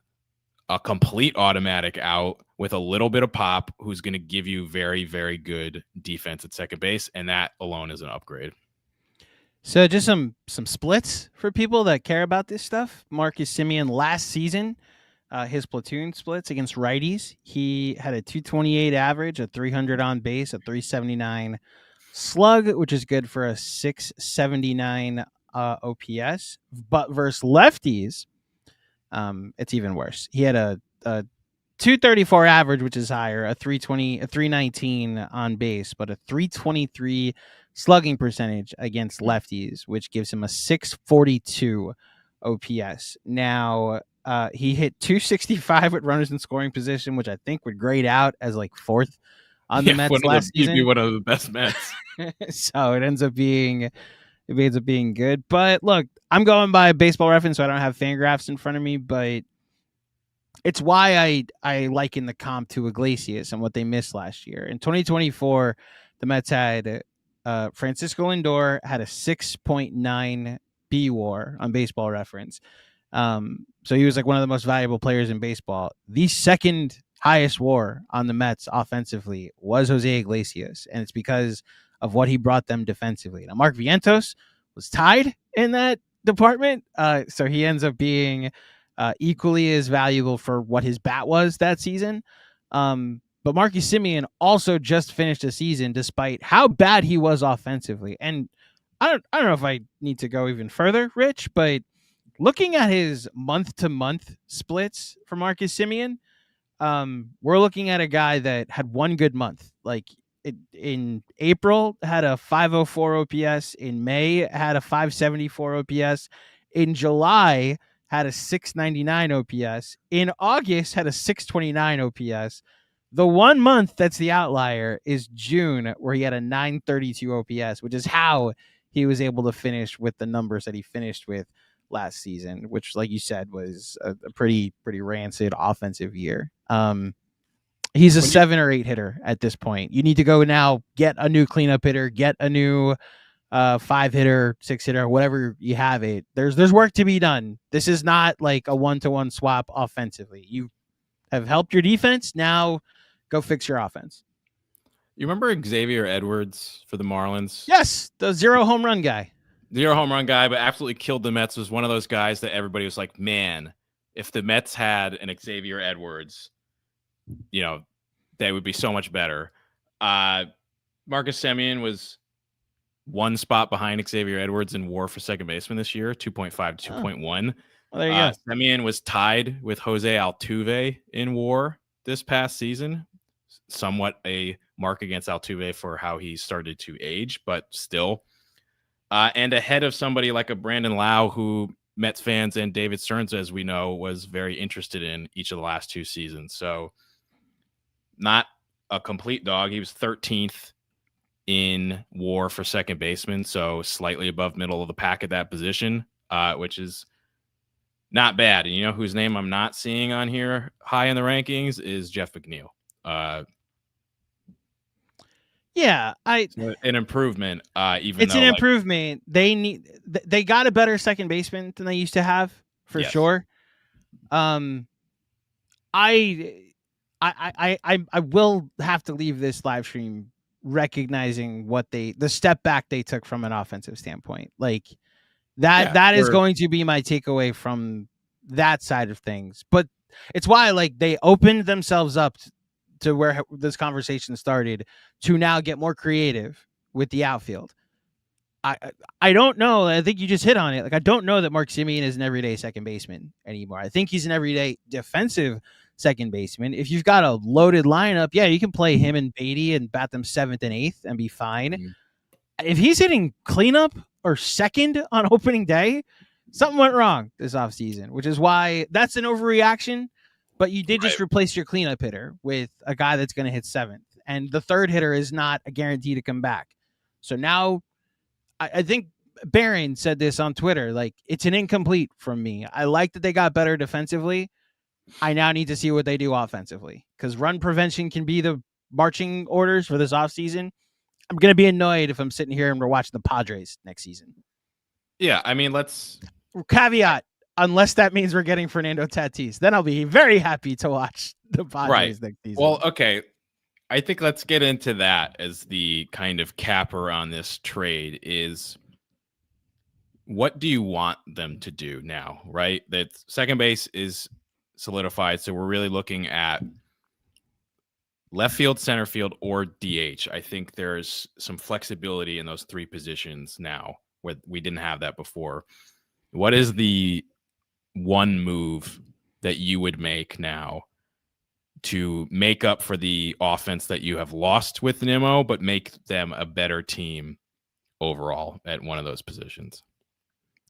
a complete automatic out with a little bit of pop, who's going to give you very, very good defense at second base. And that alone is an upgrade. So just some splits for people that care about this stuff. Marcus Semien last season, his platoon splits against righties, he had a 228 average, a 300 on base, a 379 slug, which is good for a 679 OPS. But versus lefties, it's even worse. He had a 234 average, which is higher, a 319 on base, but a 323 slugging percentage against lefties, which gives him a 642 OPS. Now, he hit 265 with runners in scoring position, which I think would grade out as like fourth on the Mets last season. He'd be one of the best Mets. So it ends up being good. But look, I'm going by Baseball Reference, so I don't have Fangraphs in front of me, but it's why I liken the comp to Iglesias and what they missed last year. In 2024, the Mets had Francisco Lindor had a 6.9 B WAR on Baseball Reference. So he was like one of the most valuable players in baseball. The second highest WAR on the Mets offensively was Jose Iglesias, and it's because of what he brought them defensively. Now, Mark Vientos was tied in that department. So he ends up being equally as valuable for what his bat was that season. But Marcus Semien also just finished a season despite how bad he was offensively. And I don't know if I need to go even further, Rich, but looking at his month-to-month splits for Marcus Semien, we're looking at a guy that had one good month. Like in April had a 504 OPS, in May had a 574 OPS, in July had a 699 OPS, in August had a 629 OPS. The 1 month that's the outlier is June, where he had a 932 OPS, which is how he was able to finish with the numbers that he finished with last season, which, like you said, was a pretty rancid offensive year. He's a 7 or 8 hitter at this point. You need to go now, get a new cleanup hitter, get a new 5 hitter, 6 hitter, whatever you have it. There's work to be done. This is not like a 1-to-1 swap offensively. You have helped your defense. Now go fix your offense. You remember Xavier Edwards for the Marlins? Yes, the 0 home run guy. 0 home run guy, but absolutely killed the Mets. Was one of those guys that everybody was like, man, if the Mets had an Xavier Edwards, they would be so much better. Marcus Semien was 1 spot behind Xavier Edwards in WAR for second baseman this year, 2.5 to 2.1. Well, there you go. Semien was tied with Jose Altuve in WAR this past season. Somewhat a mark against Altuve for how he started to age, but still. And ahead of somebody like a Brandon Lau, who Mets fans and David Stearns, as we know, was very interested in each of the last 2 seasons. So not a complete dog. He was 13th in WAR for second baseman, so slightly above middle of the pack at that position, which is not bad. And you know whose name I'm not seeing on here high in the rankings is Jeff McNeil. Yeah, an improvement. Even it's an improvement. They got a better second baseman than they used to have for sure. I will have to leave this live stream recognizing what the step back they took from an offensive standpoint. Like that is going to be my takeaway from that side of things. But it's why they opened themselves up to where this conversation started to now get more creative with the outfield. I don't know. I think you just hit on it. I don't know that Mark Semien is an everyday second baseman anymore. I think he's an everyday defensive second baseman. If you've got a loaded lineup, yeah, you can play him and Beatty and bat them 7th and 8th and be fine. Mm-hmm. If he's hitting cleanup or second on opening day, something went wrong this offseason, which is why that's an overreaction. But you did just replace your cleanup hitter with a guy that's going to hit 7th. And the third hitter is not a guarantee to come back. So now I think Barron said this on Twitter, it's an incomplete from me. I like that they got better defensively. I now need to see what they do offensively, because run prevention can be the marching orders for this offseason. I'm going to be annoyed if I'm sitting here and we're watching the Padres next season. Yeah, I mean, let's... Caveat, unless that means we're getting Fernando Tatis. Then I'll be very happy to watch the Padres next season. Well, okay. I think let's get into that as the kind of capper on this trade is what do you want them to do now, right? That second base is solidified, so we're really looking at left field, center field, or DH. I think there's some flexibility in those 3 positions now where we didn't have that before. What is the one move that you would make now to make up for the offense that you have lost with Nimmo, but make them a better team overall at one of those positions?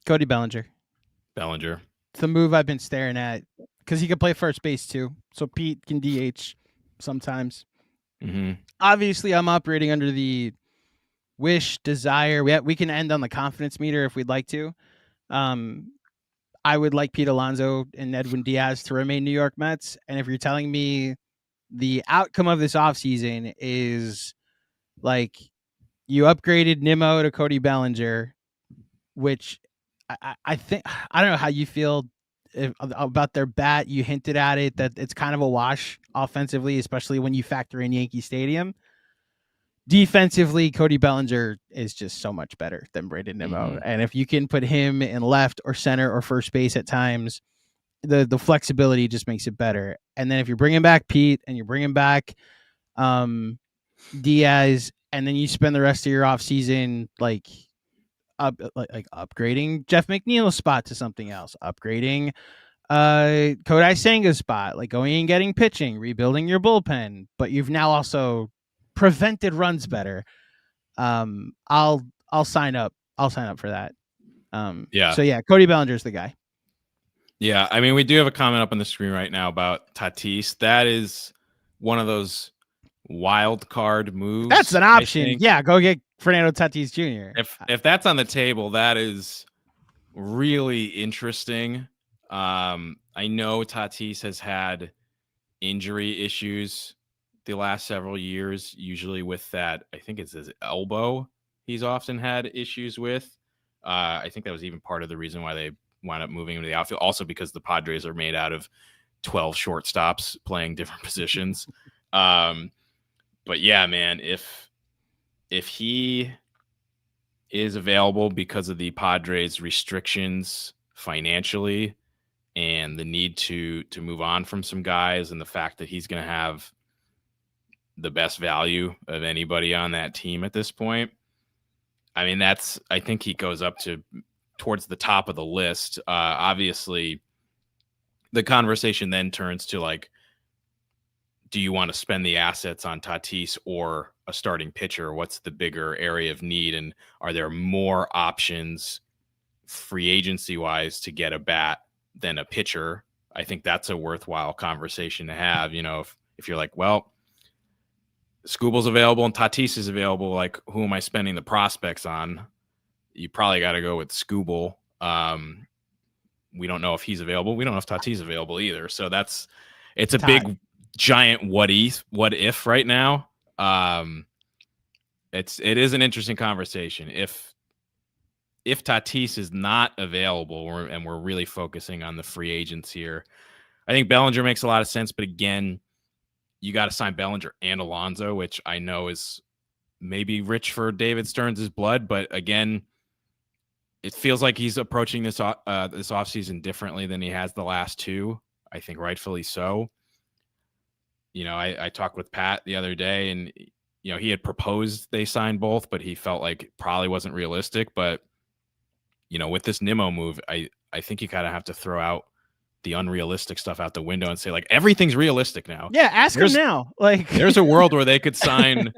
Cody Bellinger. It's the move I've been staring at, because he can play first base too. So Pete can DH sometimes. Mm-hmm. Obviously, I'm operating under the wish, desire. We can end on the confidence meter if we'd like to. I would like Pete Alonso and Edwin Diaz to remain New York Mets. And if you're telling me the outcome of this offseason is you upgraded Nimmo to Cody Bellinger, which I think, I don't know how you feel about their bat. You hinted at it, that it's kind of a wash offensively, especially when you factor in Yankee Stadium. defensively, Cody Bellinger is just so much better than Brandon Nimmo. And if you can put him in left or center or first base at times, the flexibility just makes it better. And then if you're bringing back Pete and you're bringing back Diaz, and then you spend the rest of your offseason like upgrading Jeff McNeil's spot to something else, upgrading Kodai Senga's spot, like going and getting pitching, rebuilding your bullpen, but you've now also prevented runs better. I'll sign up. I'll sign up for that. Yeah. So yeah, Cody Bellinger's the guy. Yeah, I mean, we do have a comment up on the screen right now about Tatis. That is one of those wild card moves. That's an option. Yeah, go get Fernando Tatis Jr. If that's on the table, that is really interesting. I know Tatis has had injury issues the last several years, usually with that, I think it's his elbow he's often had issues with. I think that was even part of the reason why they wound up moving him to the outfield, also because the Padres are made out of 12 shortstops playing different positions. But yeah, man, if he is available because of the Padres restrictions financially and the need to move on from some guys, and the fact that he's going to have the best value of anybody on that team at this point, I mean, I think he goes up towards the top of the list. Obviously, the conversation then turns to like, do you want to spend the assets on Tatis or a starting pitcher? What's the bigger area of need? And are there more options free agency wise to get a bat than a pitcher? I think that's a worthwhile conversation to have. You know, if you're like, well, Skubal's available and Tatis is available, like, who am I spending the prospects on? You probably got to go with Skubal. We don't know if he's available. We don't know if Tatis is available either. So it's a big giant what if right now. It is an interesting conversation. If Tatis is not available, and we're really focusing on the free agents here, I think Bellinger makes a lot of sense. But again, you got to sign Bellinger and Alonso, which I know is maybe rich for David Stearns' blood. But again, it feels like he's approaching this offseason differently than he has the last two. I think rightfully so. You know, I talked with Pat the other day, and, you know, he had proposed they sign both, but he felt like it probably wasn't realistic. But, you know, with this Nimmo move, I think you kind of have to throw out the unrealistic stuff out the window and say, like, everything's realistic now. Yeah, ask him now. Like, there's a world where they could sign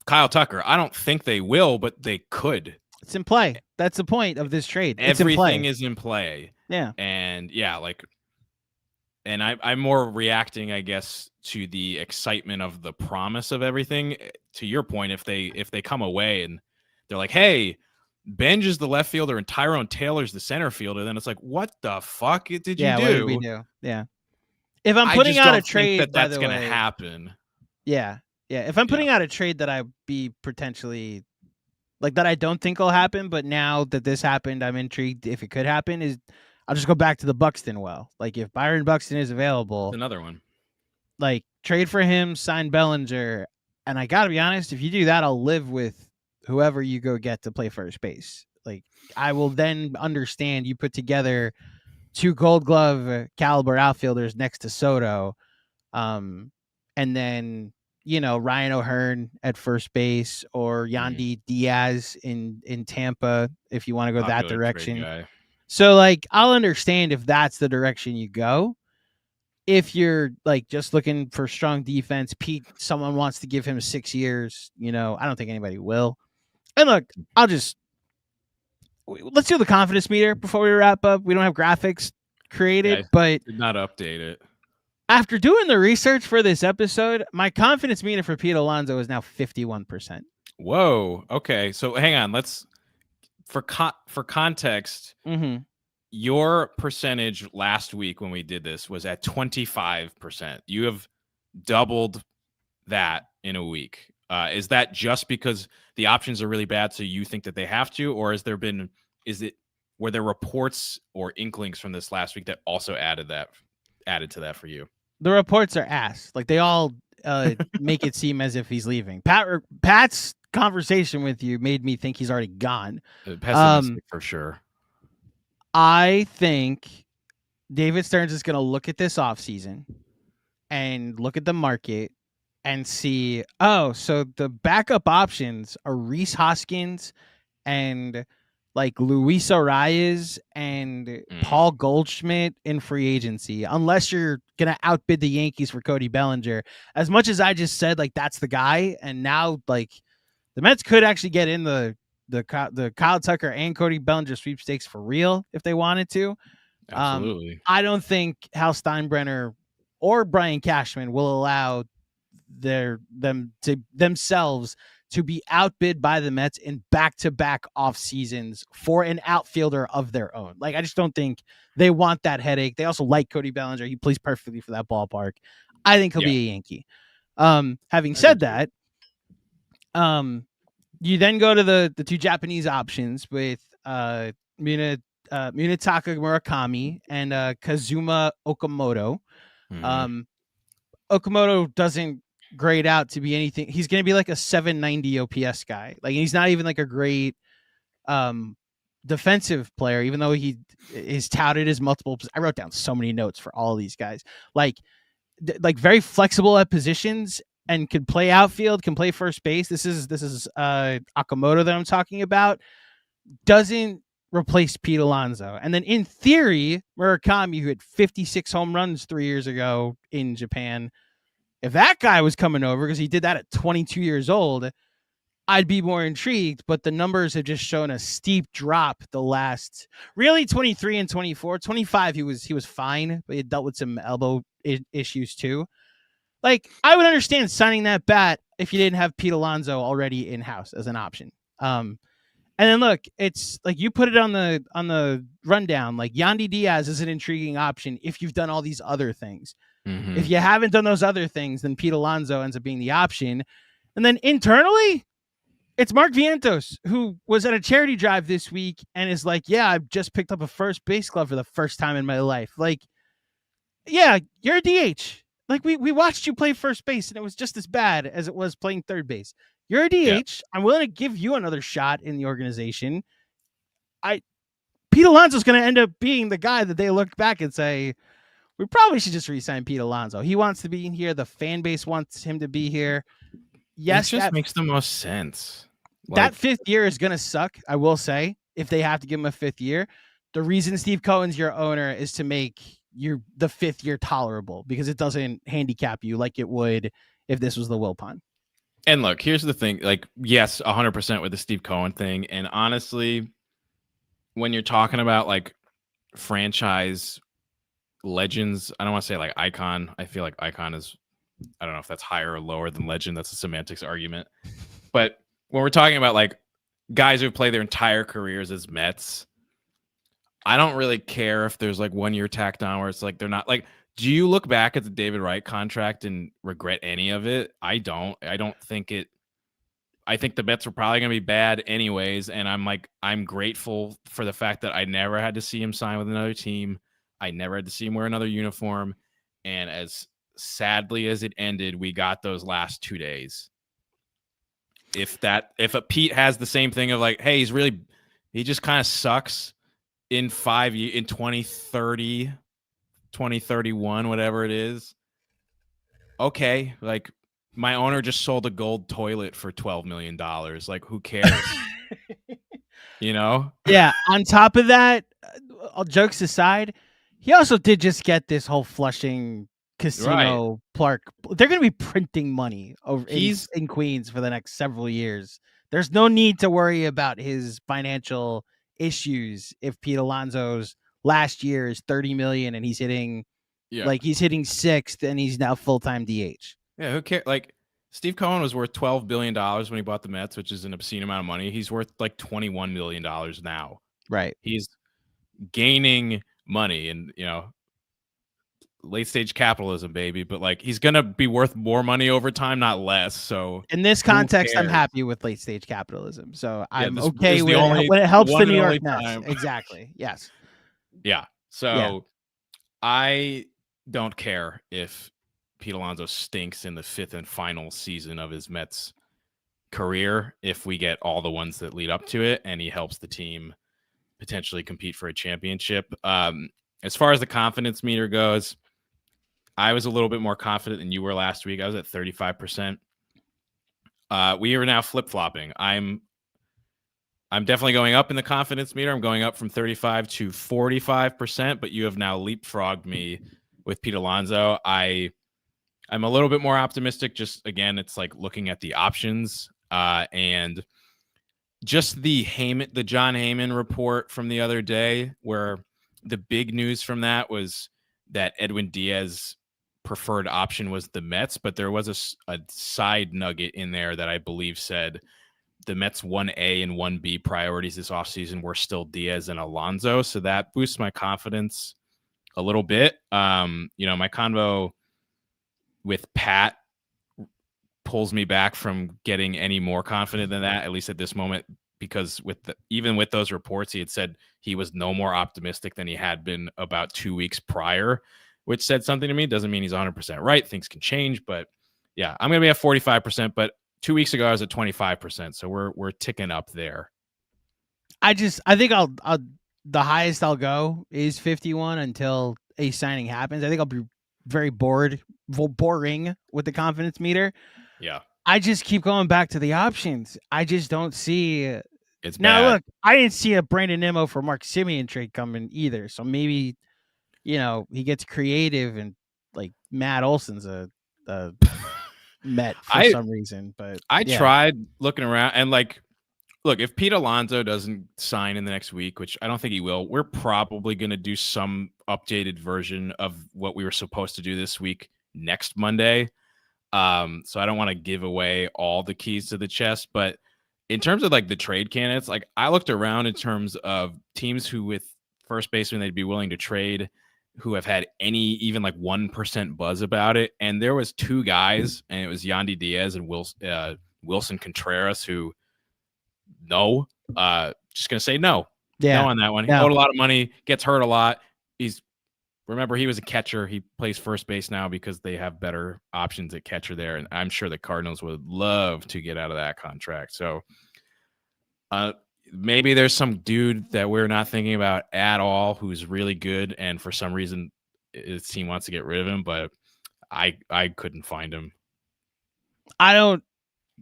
Kyle Tucker. I don't think they will, but they could. It's in play. That's the point of this trade. Everything is in play. Yeah. And yeah, like, and I'm more reacting, I guess, to the excitement of the promise of everything. To your point, if they come away and they're like, hey, Benj is the left fielder and Tyrone Taylor's the center fielder, then it's like, what the fuck did you do? What did we do? Yeah. If I'm putting out a trade, that's going to happen. Yeah. Yeah. If I'm putting out a trade that I'd be potentially like, that I don't think will happen, but now that this happened, I'm intrigued if it could happen, is I'll just go back to the Buxton well. Like, if Byron Buxton is available, that's another one. Like, trade for him, sign Bellinger. And I got to be honest, if you do that, I'll live with whoever you go get to play first base. Like, I will then understand you put together 2 Gold Glove caliber outfielders next to Soto. And then, you know, Ryan O'Hearn at first base, or Yandy Diaz in Tampa, if you want to go that direction. So, like, I'll understand if that's the direction you go. If you're like just looking for strong defense, Pete, someone wants to give him 6 years, you know, I don't think anybody will. And look, let's do the confidence meter before we wrap up. We don't have graphics created, but did not update it. After doing the research for this episode, my confidence meter for Pete Alonso is now 51%. Whoa. Okay. So hang on. Let's, for context, your percentage last week when we did this was at 25%. You have doubled that in a week. Is that just because the options are really bad, so you think that they have to, or were there reports or inklings from this last week that also added to that for you? The reports are ass. Like, they all make it seem as if he's leaving. Pat's conversation with you made me think he's already gone. Pessimistic for sure. I think David Stearns is going to look at this offseason and look at the market and see, so the backup options are Rhys Hoskins and like Luis Arias and Paul Goldschmidt in free agency, unless you're going to outbid the Yankees for Cody Bellinger. As much as I just said, like, that's the guy. And now, like, the Mets could actually get in the Kyle Tucker and Cody Bellinger sweepstakes for real if they wanted to. Absolutely. I don't think Hal Steinbrenner or Brian Cashman will allow themselves to be outbid by the Mets in back-to-back off seasons for an outfielder of their own. Like, I just don't think they want that headache. They also like Cody Bellinger. He plays perfectly for that ballpark. I think he'll be a Yankee. Having said that, you then go to the two Japanese options with Munetaka Murakami and Kazuma Okamoto. Okamoto doesn't grade out to be anything. He's going to be like a 790 OPS guy. Like, he's not even like a great defensive player, even though he is touted as multiple. I wrote down so many notes for all these guys. Like very flexible at positions and can play outfield, can play first base. This is Okamoto that I'm talking about. Doesn't replace Pete Alonso. And then in theory, Murakami, who had 56 home runs 3 years ago in Japan, if that guy was coming over, because he did that at 22 years old, I'd be more intrigued. But the numbers have just shown a steep drop the last, really, 23 and 24. 25, he was fine, but he dealt with some elbow issues too. Like, I would understand signing that bat if you didn't have Pete Alonso already in-house as an option. And then look, it's like you put it on the rundown. Like, Yandy Diaz is an intriguing option if you've done all these other things. Mm-hmm. If you haven't done those other things, then Pete Alonso ends up being the option. And then internally, it's Mark Vientos, who was at a charity drive this week and is like, yeah, I've just picked up a first base glove for the first time in my life. Like, yeah, you're a DH. Like, we watched you play first base, and it was just as bad as it was playing third base. You're a DH. Yeah. I'm willing to give you another shot in the organization. Pete Alonso's going to end up being the guy that they look back and say, we probably should just re-sign Pete Alonso. He wants to be in here. The fan base wants him to be here. Yes, it just makes the most sense. That fifth year is going to suck, I will say, if they have to give him a fifth year. The reason Steve Cohen's your owner is to make the fifth year tolerable, because it doesn't handicap you like it would if this was the Wilpon. And look, here's the thing. Like, yes, 100% with the Steve Cohen thing. And honestly, when you're talking about like franchise legends, I don't want to say like icon. I feel like icon is, I don't know if that's higher or lower than legend. That's a semantics argument. But when we're talking about like guys who play their entire careers as Mets, I don't really care if there's like 1 year tacked on where it's like they're not like. Do you look back at the David Wright contract and regret any of it? I don't think it. I think the Mets were probably going to be bad anyways, and I'm grateful for the fact that I never had to see him sign with another team. I never had to see him wear another uniform, and as sadly as it ended, we got those last 2 days. If a Pete has the same thing of like, hey, he just kind of sucks in 5 years, in 2030, 2031, whatever it is. Okay, like my owner just sold a gold toilet for $12 million. Like, who cares? You know? Yeah. On top of that, all jokes aside, he also did just get this whole Flushing casino park. They're going to be printing money over in Queens for the next several years. There's no need to worry about his financial issues if Pete Alonso's last year is $30 million and he's hitting he's hitting sixth and he's now full-time DH. Yeah, who cares? Like, Steve Cohen was worth $12 billion when he bought the Mets, which is an obscene amount of money. He's worth like $21 million now. Right. He's gaining money and, you know, late stage capitalism, baby. But like, he's going to be worth more money over time, not less. So in this context, I'm happy with late stage capitalism. So I'm okay with it when it helps the New York Mets. Exactly. Yes. Yeah. So I don't care if Pete Alonso stinks in the 5th and final season of his Mets career if we get all the ones that lead up to it, and he helps the team potentially compete for a championship. As far as the confidence meter goes, I was a little bit more confident than you were last week. I was at 35%. We are now flip-flopping. I'm definitely going up in the confidence meter. I'm going up from 35 to 45%, but you have now leapfrogged me with Pete Alonso. I'm a little bit more optimistic. Just again, it's like looking at the options and just the John Heyman report from the other day, where the big news from that was that Edwin Diaz preferred option was the Mets, but there was a side nugget in there that I believe said the Mets 1A and 1B priorities this offseason were still Diaz and Alonso. So that boosts my confidence a little bit. My convo with Pat pulls me back from getting any more confident than that, at least at this moment, because even with those reports, he had said he was no more optimistic than he had been about 2 weeks prior, which said something to me. Doesn't mean he's 100% right. Things can change, but yeah, I'm going to be at 45%, but 2 weeks ago I was at 25%. So we're ticking up there. I think I'll the highest I'll go is 51 until a signing happens. I think I'll be very boring with the confidence meter. Yeah. I just keep going back to the options. I just don't see it's now. Bad. Look, I didn't see a Brandon Nimmo for Marcus Semien trade coming either. So maybe, he gets creative and like Matt Olson's a Met for some reason. But I tried looking around and look, if Pete Alonso doesn't sign in the next week, which I don't think he will, we're probably going to do some updated version of what we were supposed to do this week next Monday. So I don't want to give away all the keys to the chest, but in terms of the trade candidates, I looked around in terms of teams who with first baseman they'd be willing to trade, who have had any even 1% buzz about it. And there was 2 guys, and it was Yandy Diaz and Wilson Contreras, who just going to say no. Yeah. No on that one. He owed a lot of money, gets hurt a lot. Remember, he was a catcher. He plays first base now because they have better options at catcher there. And I'm sure the Cardinals would love to get out of that contract. So maybe there's some dude that we're not thinking about at all who's really good. And for some reason, his team wants to get rid of him. But I couldn't find him.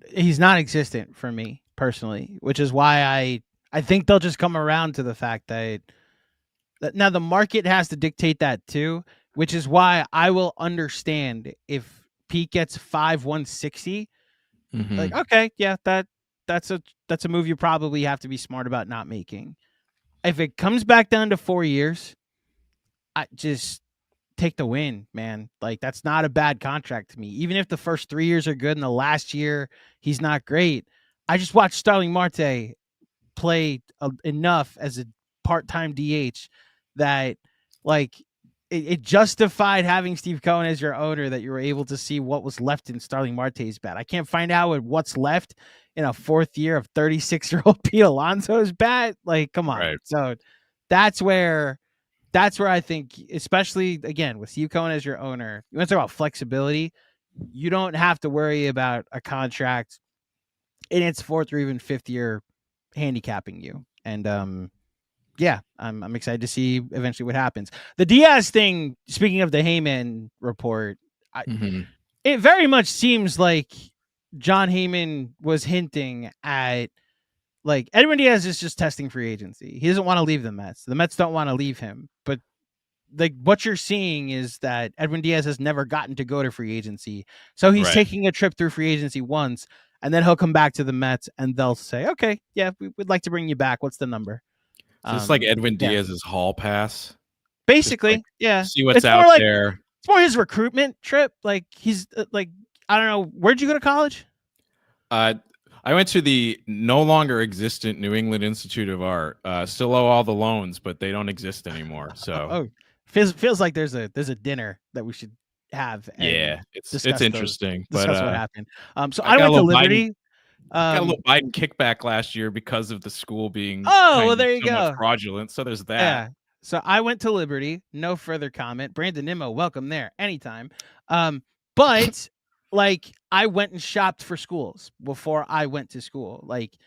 He's not existent for me personally, which is why I think they'll just come around to the fact that now the market has to dictate that too, which is why I will understand if Pete gets 160. Mm-hmm. Okay, yeah, that's a move you probably have to be smart about not making. If it comes back down to 4 years, I just take the win, man. That's not a bad contract to me. Even if the first 3 years are good and the last year he's not great. I just watched Starling Marte play enough as a part-time DH that it justified having Steve Cohen as your owner, that you were able to see what was left in Starling Marte's bat. I can't find out what's left in a 4th year of 36-year-old Pete Alonso's bat. Come on. Right. So that's where I think, especially again with Steve Cohen as your owner, you want to talk about flexibility. You don't have to worry about a contract in its 4th or even 5th year handicapping you. And I'm excited to see eventually what happens. The Diaz thing, speaking of the Heyman report, it very much seems like John Heyman was hinting at Edwin Diaz is just testing free agency. He doesn't want to leave the Mets. The Mets don't want to leave him. But what you're seeing is that Edwin Diaz has never gotten to go to free agency. So he's taking a trip through free agency once, and then he'll come back to the Mets and they'll say, okay, yeah, we would like to bring you back. What's the number? So it's like Edwin Diaz's hall pass. Basically, yeah. See what's out there. It's more his recruitment trip. He's I don't know. Where'd you go to college? I went to the no longer existent New England Institute of Art. Still owe all the loans, but they don't exist anymore. So feels like there's a dinner that we should have. Yeah, it's interesting. Discuss what happened. So I went to Liberty. Got a little Biden kickback last year because of the school being there you go, fraudulent. So there's that. Yeah. So I went to Liberty. No further comment. Brandon Nimmo, welcome there anytime. But But like, I went and shopped for schools before I went to school. Like,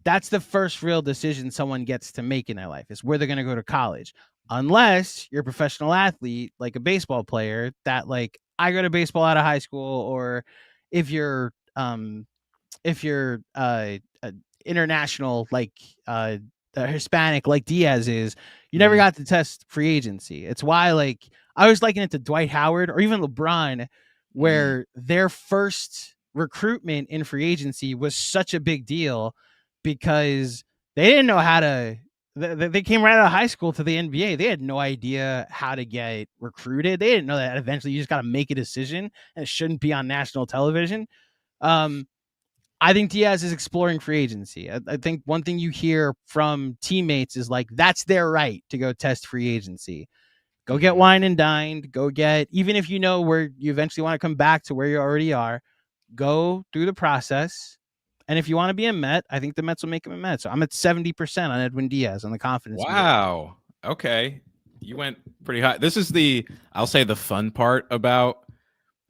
that's the first real decision someone gets to make in their life, is where they're going to go to college. Unless you're a professional athlete, like a baseball player, that like, I go to baseball out of high school, or if you're international, like Hispanic, like Diaz is, you never got to test free agency. It's why, like, I was liking it to Dwight Howard or even LeBron, where their first recruitment in free agency was such a big deal because they didn't know how to. They came right out of high school to the NBA. They had no idea how to get recruited. They didn't know that eventually you just got to make a decision and it shouldn't be on national television. I think Diaz is exploring free agency. I think one thing you hear from teammates is like, that's their right to go test free agency. Go get wine and dined. Go get, even if you know where you eventually want to come back to where you already are, go through the process. And if you want to be a Met, I think the Mets will make him a Met. So I'm at 70% on Edwin Diaz on the confidence. Wow. Meter. Okay. You went pretty high. This is I'll say the fun part about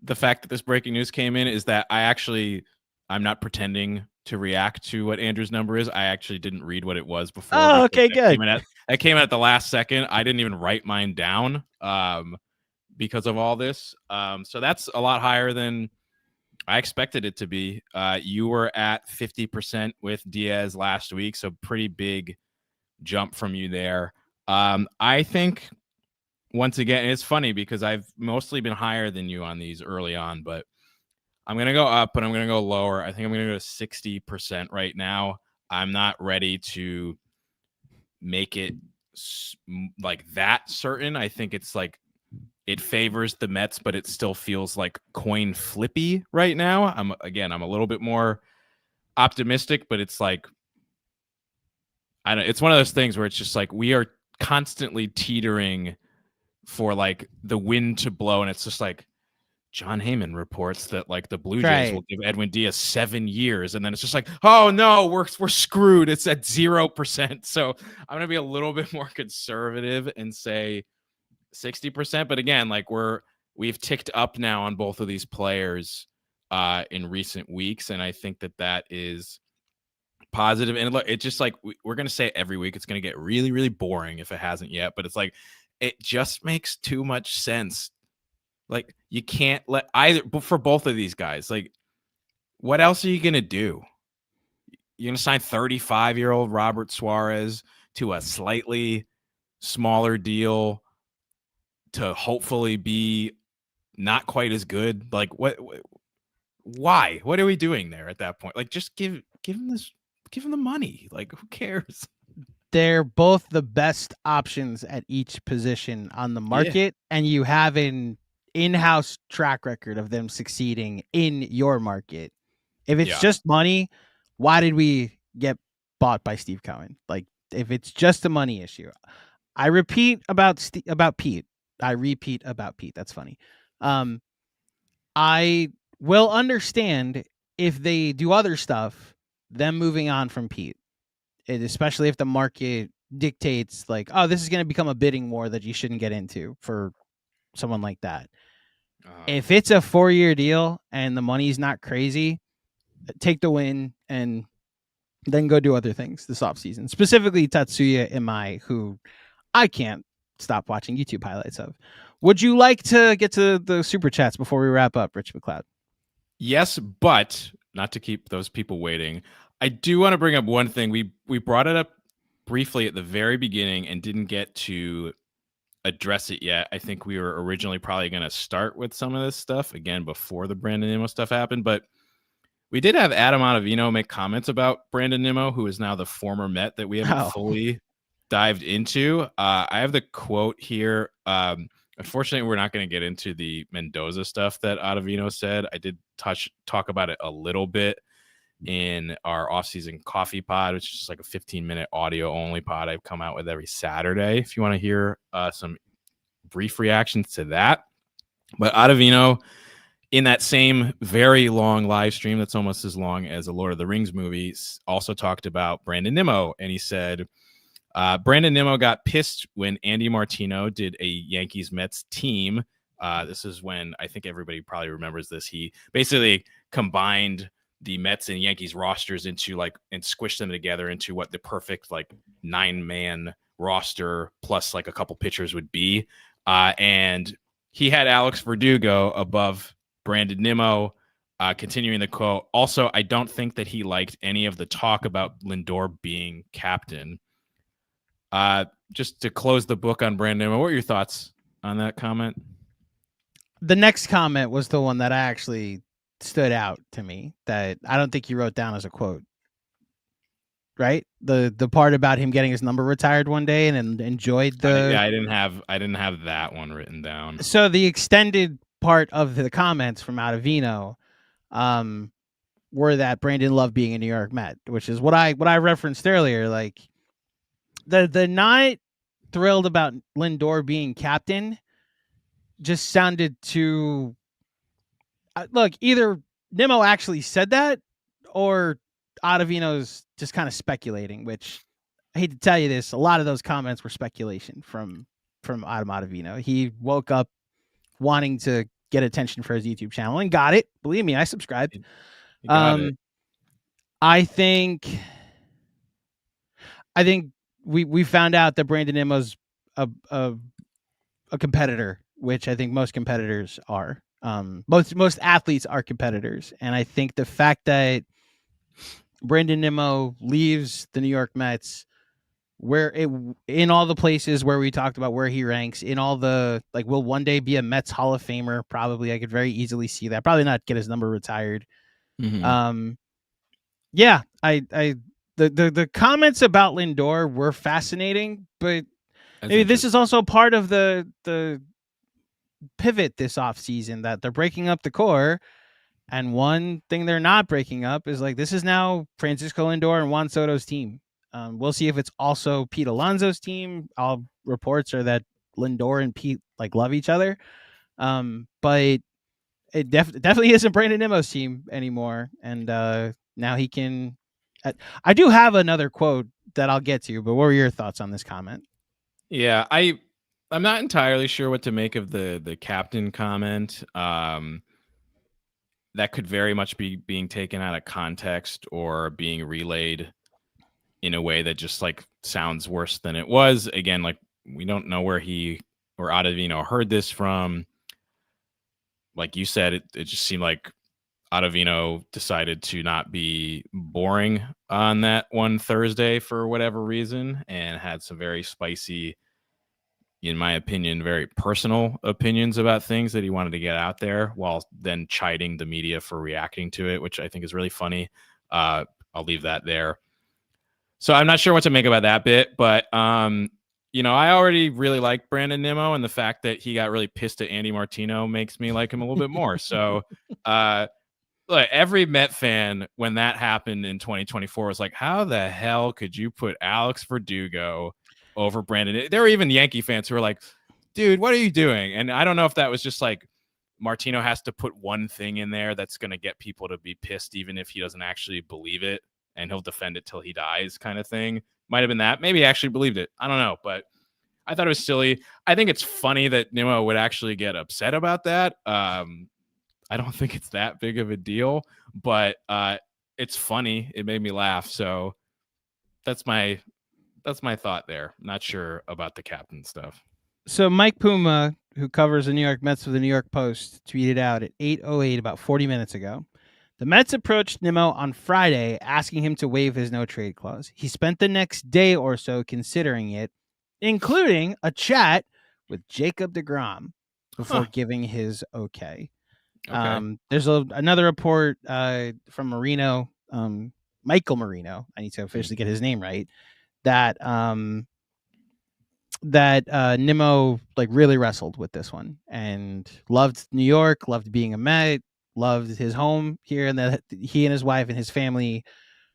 the fact that this breaking news came in is that I'm not pretending to react to what Andrew's number is. I actually didn't read what it was before. Oh, okay, good. That came in at the last second. I didn't even write mine down because of all this. So that's a lot higher than I expected it to be. You were at 50% with Diaz last week, so pretty big jump from you there. I think, once again, it's funny because I've mostly been higher than you on these early on, but I'm going to go up, but I'm going to go lower. I think I'm going to go to 60% right now. I'm not ready to make it like that certain. I think it's like it favors the Mets, but it still feels like coin flippy right now. I'm a little bit more optimistic, but it's like, I don't. It's one of those things where it's just like we are constantly teetering for like the wind to blow, and it's just like John Heyman reports that like the Blue Jays will give Edwin Diaz 7 years, and then it's just like, oh no, we're screwed. It's at 0%. So I'm gonna be a little bit more conservative and say 60%. But again, like we've ticked up now on both of these players in recent weeks, and I think that is positive. And look, it's just like we're gonna say it every week. It's gonna get really, really boring if it hasn't yet, but it's like it just makes too much sense. Like, you can't let either for both of these guys. Like, what else are you gonna do? You're gonna sign 35-year-old Robert Suarez to a slightly smaller deal to hopefully be not quite as good. Like, why? What are we doing there at that point? Like, just give him the money. Like, who cares? They're both the best options at each position on the market, and you have an in-house track record of them succeeding in your market. If it's just money, why did we get bought by Steve Cohen? Like, if it's just a money issue, I repeat about Pete. I repeat about Pete. That's funny. I will understand if they do other stuff, them moving on from Pete, especially if the market dictates like, oh, this is going to become a bidding war that you shouldn't get into for someone like that. If it's a 4-year deal and the money's not crazy, take the win and then go do other things this offseason. Specifically Tatsuya Imai, who I can't stop watching YouTube highlights of. Would you like to get to the super chats before we wrap up, Rich MacLeod? Yes, but not to keep those people waiting, I do want to bring up one thing. We brought it up briefly at the very beginning and didn't get to address it yet. I think we were originally probably going to start with some of this stuff again before the Brandon Nimmo stuff happened, but we did have Adam Ottavino make comments about Brandon Nimmo, who is now the former Met that we haven't fully dived into. I have the quote here. Unfortunately, we're not going to get into the Mendoza stuff that Ottavino said. I did talk about it a little bit in our off-season coffee pod, which is just like a 15-minute audio-only pod I've come out with every Saturday, if you want to hear some brief reactions to that. But Ottavino, in that same very long live stream that's almost as long as a Lord of the Rings movie, also talked about Brandon Nimmo, and he said, Brandon Nimmo got pissed when Andy Martino did a Yankees-Mets team This is when I think everybody probably remembers this. He basically combined the Mets and Yankees rosters into and squished them together into what the perfect 9-man roster plus a couple pitchers would be. And he had Alex Verdugo above Brandon Nimmo. Continuing the quote, also, I don't think that he liked any of the talk about Lindor being captain. Just to close the book on Brandon Nimmo, what are your thoughts on that comment? The next comment was the one that actually stood out to me that I don't think you wrote down as a quote. Right? The part about him getting his number retired one day and enjoyed the I didn't have that one written down. So the extended part of the comments from Ottavino were that Brandon loved being a New York Met, which is what I referenced earlier. Like the not thrilled about Lindor being captain just sounded too. Look, either Nimmo actually said that, or Ottavino's just kind of speculating. Which I hate to tell you this, a lot of those comments were speculation from Adam Ottavino. He woke up wanting to get attention for his YouTube channel and got it. Believe me, I subscribed. You got it. I think we found out that Brandon Nimmo's a competitor, which I think most competitors are. Most athletes are competitors, and I think the fact that Brandon Nimmo leaves the New York Mets, in all the places where we talked about where he ranks, in all the will one day be a Mets Hall of Famer. Probably, I could very easily see that. Probably not get his number retired. Mm-hmm. Yeah, the comments about Lindor were fascinating, but maybe this is also part of the pivot this offseason that they're breaking up the core. And one thing they're not breaking up is this is now Francisco Lindor and Juan Soto's team. We'll see if it's also Pete Alonso's team. All reports are that Lindor and Pete love each other. But it definitely isn't Brandon Nimmo's team anymore. And now he can. I do have another quote that I'll get to, but what were your thoughts on this comment? Yeah, I'm not entirely sure what to make of the captain comment. That could very much be being taken out of context or being relayed in a way that just sounds worse than it was. Again, we don't know where he or Ottavino heard this from. Like you said, it just seemed like Ottavino decided to not be boring on that one Thursday for whatever reason and had some very spicy, in my opinion, very personal opinions about things that he wanted to get out there while then chiding the media for reacting to it, which I think is really funny. I'll leave that there. So I'm not sure what to make about that bit, but I already really like Brandon Nimmo, and the fact that he got really pissed at Andy Martino makes me like him a little bit more. So look, every Met fan, when that happened in 2024, was like, how the hell could you put Alex Verdugo over Brandon? There were even Yankee fans who were like, dude, what are you doing? And I don't know if that was just Martino has to put one thing in there that's going to get people to be pissed, even if he doesn't actually believe it, and he'll defend it till he dies kind of thing. Might have been that. Maybe he actually believed it. I don't know, but I thought it was silly. I think it's funny that Nimmo would actually get upset about that. I don't think it's that big of a deal, but it's funny. It made me laugh. So that's my thought there. Not sure about the captain stuff. So Mike Puma, who covers the New York Mets for the New York Post, tweeted out at 8:08 about 40 minutes ago. The Mets approached Nimmo on Friday, asking him to waive his no-trade clause. He spent the next day or so considering it, including a chat with Jacob deGrom before giving his okay. There's another report from Marino, Michael Marino. I need to officially get his name right. That Nimmo really wrestled with this one and loved New York, loved being a Met, loved his home here, and that he and his wife and his family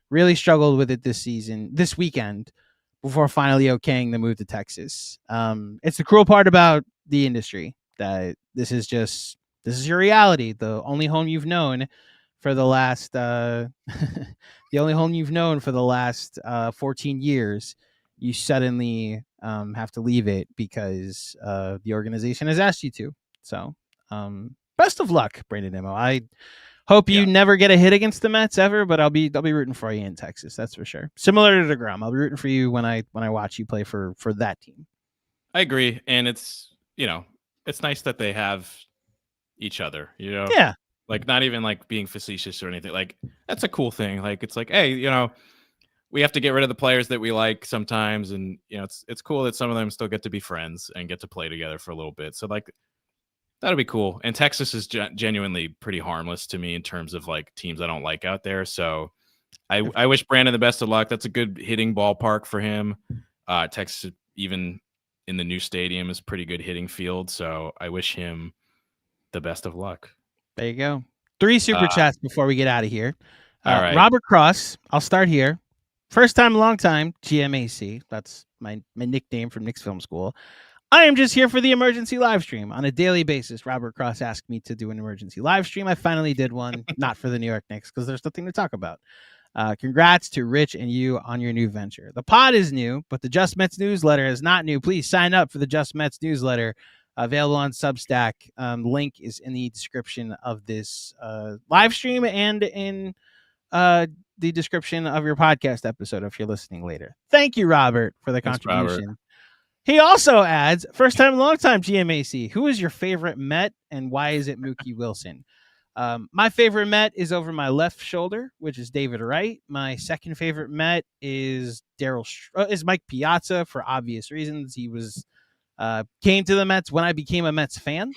really struggled with it this weekend, before finally okaying the move to Texas. It's the cruel part about the industry that this is your reality. The only home you've known for the last 14 years, you suddenly have to leave it because the organization has asked you to. So, best of luck, Brandon Nimmo. I hope you never get a hit against the Mets ever, but I'll be rooting for you in Texas. That's for sure. Similar to DeGrom, I'll be rooting for you when I watch you play for that team. I agree, and it's it's nice that they have each other. Yeah. Like not even like being facetious or anything. Like that's a cool thing. Like it's like, hey, we have to get rid of the players that we like sometimes, and it's cool that some of them still get to be friends and get to play together for a little bit. So like that'll be cool. And Texas is genuinely pretty harmless to me in terms of like teams I don't like out there. So I wish Brandon the best of luck. That's a good hitting ballpark for him. Texas, even in the new stadium, is pretty good hitting field. So I wish him the best of luck. There you go. 3 super chats before we get out of here. All right. Robert Cross, I'll start here. First time, long time, GMAC. That's my nickname from Knicks Film School. I am just here for the emergency live stream. On a daily basis, Robert Cross asked me to do an emergency live stream. I finally did one, not for the New York Knicks, because there's nothing to talk about. Congrats to Rich and you on your new venture. The pod is new, but the Just Mets newsletter is not new. Please sign up for the Just Mets newsletter, available on Substack. Link is in the description of this live stream and in the description of your podcast episode if you're listening later. Thank you, Robert, for the contribution. Robert. He also adds, first time, long time GMAC. Who is your favorite Met and why is it Mookie Wilson? My favorite Met is over my left shoulder, which is David Wright. My second favorite Met is Mike Piazza for obvious reasons. He was came to the Mets when I became a Mets fan.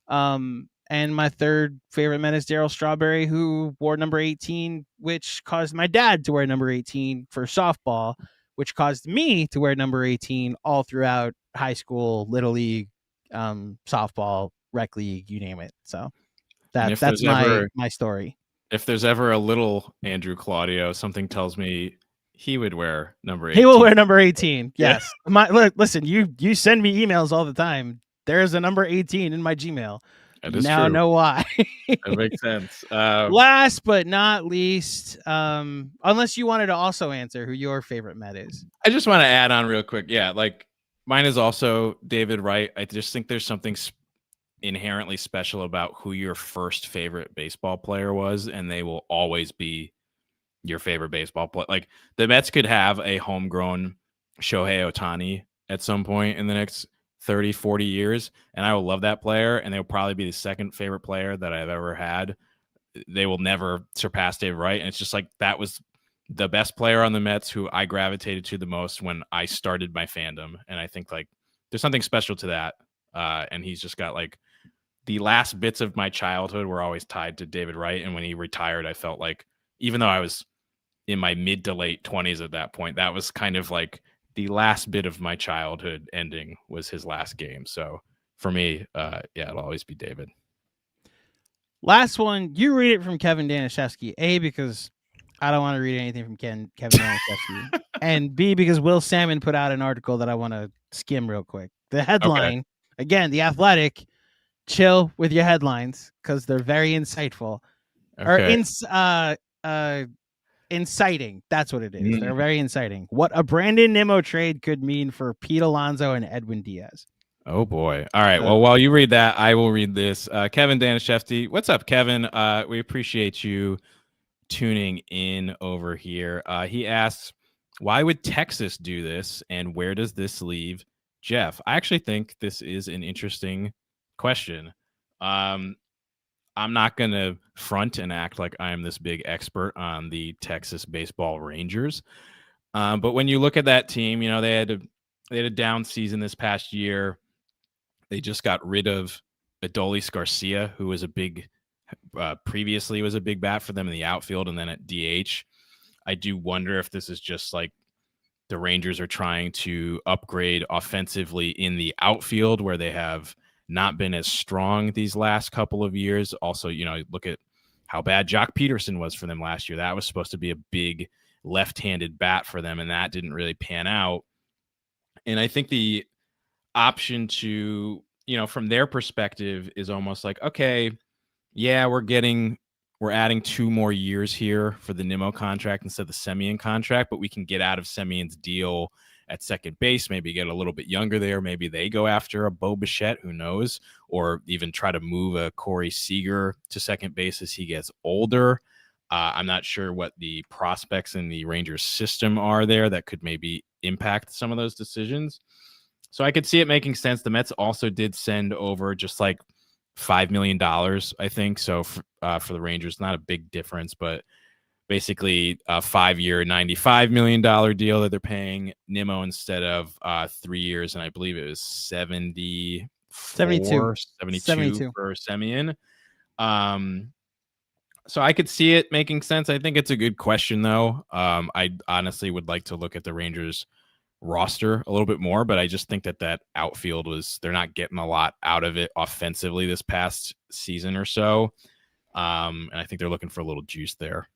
And my third favorite Met is Darryl Strawberry, who wore number 18, which caused my dad to wear number 18 for softball, which caused me to wear number 18 all throughout high school, little league, softball, rec league, you name it. So that's my story. If there's ever a little Andrew Claudio, something tells me he would wear number 18. He will wear number 18. Yes. Look, listen, you send me emails all the time. There's a number 18 in my Gmail. That is now true. Know why. That makes sense. Last but not least, unless you wanted to also answer who your favorite Met is. I just want to add on real quick. Yeah, like mine is also David Wright. I just think there's something inherently special about who your first favorite baseball player was, and they will always be your favorite baseball player. Like the Mets could have a homegrown Shohei Ohtani at some point in the next 30, 40 years, and I will love that player, and they'll probably be the second favorite player that I've ever had. They will never surpass David Wright, and it's just like that was the best player on the Mets who I gravitated to the most when I started my fandom, and I think like there's something special to that, and he's just got like the last bits of my childhood were always tied to David Wright, and when he retired, I felt like even though I was in my mid to late 20s at that point, that was kind of like the last bit of my childhood ending was his last game. So for me, it'll always be David. Last one, you read it from Kevin Danishevsky. because I don't want to read anything from Kevin Danishevsky. And B, because Will Salmon put out an article that I want to skim real quick. The headline, again, The Athletic, chill with your headlines because they're very insightful. Or inciting. That's what it is. They're very inciting. What a Brandon Nimmo trade could mean for Pete Alonso and Edwin Diaz. Oh boy. All right. Well, while you read that, I will read this. Kevin Danishevsky. What's up, Kevin? We appreciate you tuning in over here. He asks, why would Texas do this? And where does this leave Jeff? I actually think this is an interesting question. I'm not going to front and act like I'm this big expert on the Texas baseball Rangers. But when you look at that team, they had a down season this past year. They just got rid of Adolis Garcia, who was previously was a big bat for them in the outfield and then at DH. I do wonder if this is just like the Rangers are trying to upgrade offensively in the outfield where they have not been as strong these last couple of years. Also, look at how bad Jock Peterson was for them last year. That was supposed to be a big left-handed bat for them, and that didn't really pan out. And I think the option to, from their perspective is almost like, okay, yeah, we're adding 2 more years here for the Nimmo contract instead of the Semien contract, but we can get out of Semien's deal at second base, maybe get a little bit younger there. Maybe they go after a Bo Bichette, who knows, or even try to move a Corey Seager to second base as he gets older. I'm not sure what the prospects in the Rangers system are there that could maybe impact some of those decisions. So I could see it making sense. The Mets also did send over just like $5 million, I think. So for the Rangers, not a big difference, but basically a 5-year, $95 million deal that they're paying Nimmo instead of 3 years. And I believe it was 72 for Semien. So I could see it making sense. I think it's a good question, though. I honestly would like to look at the Rangers roster a little bit more, but I just think that outfield they're not getting a lot out of it offensively this past season or so. And I think they're looking for a little juice there.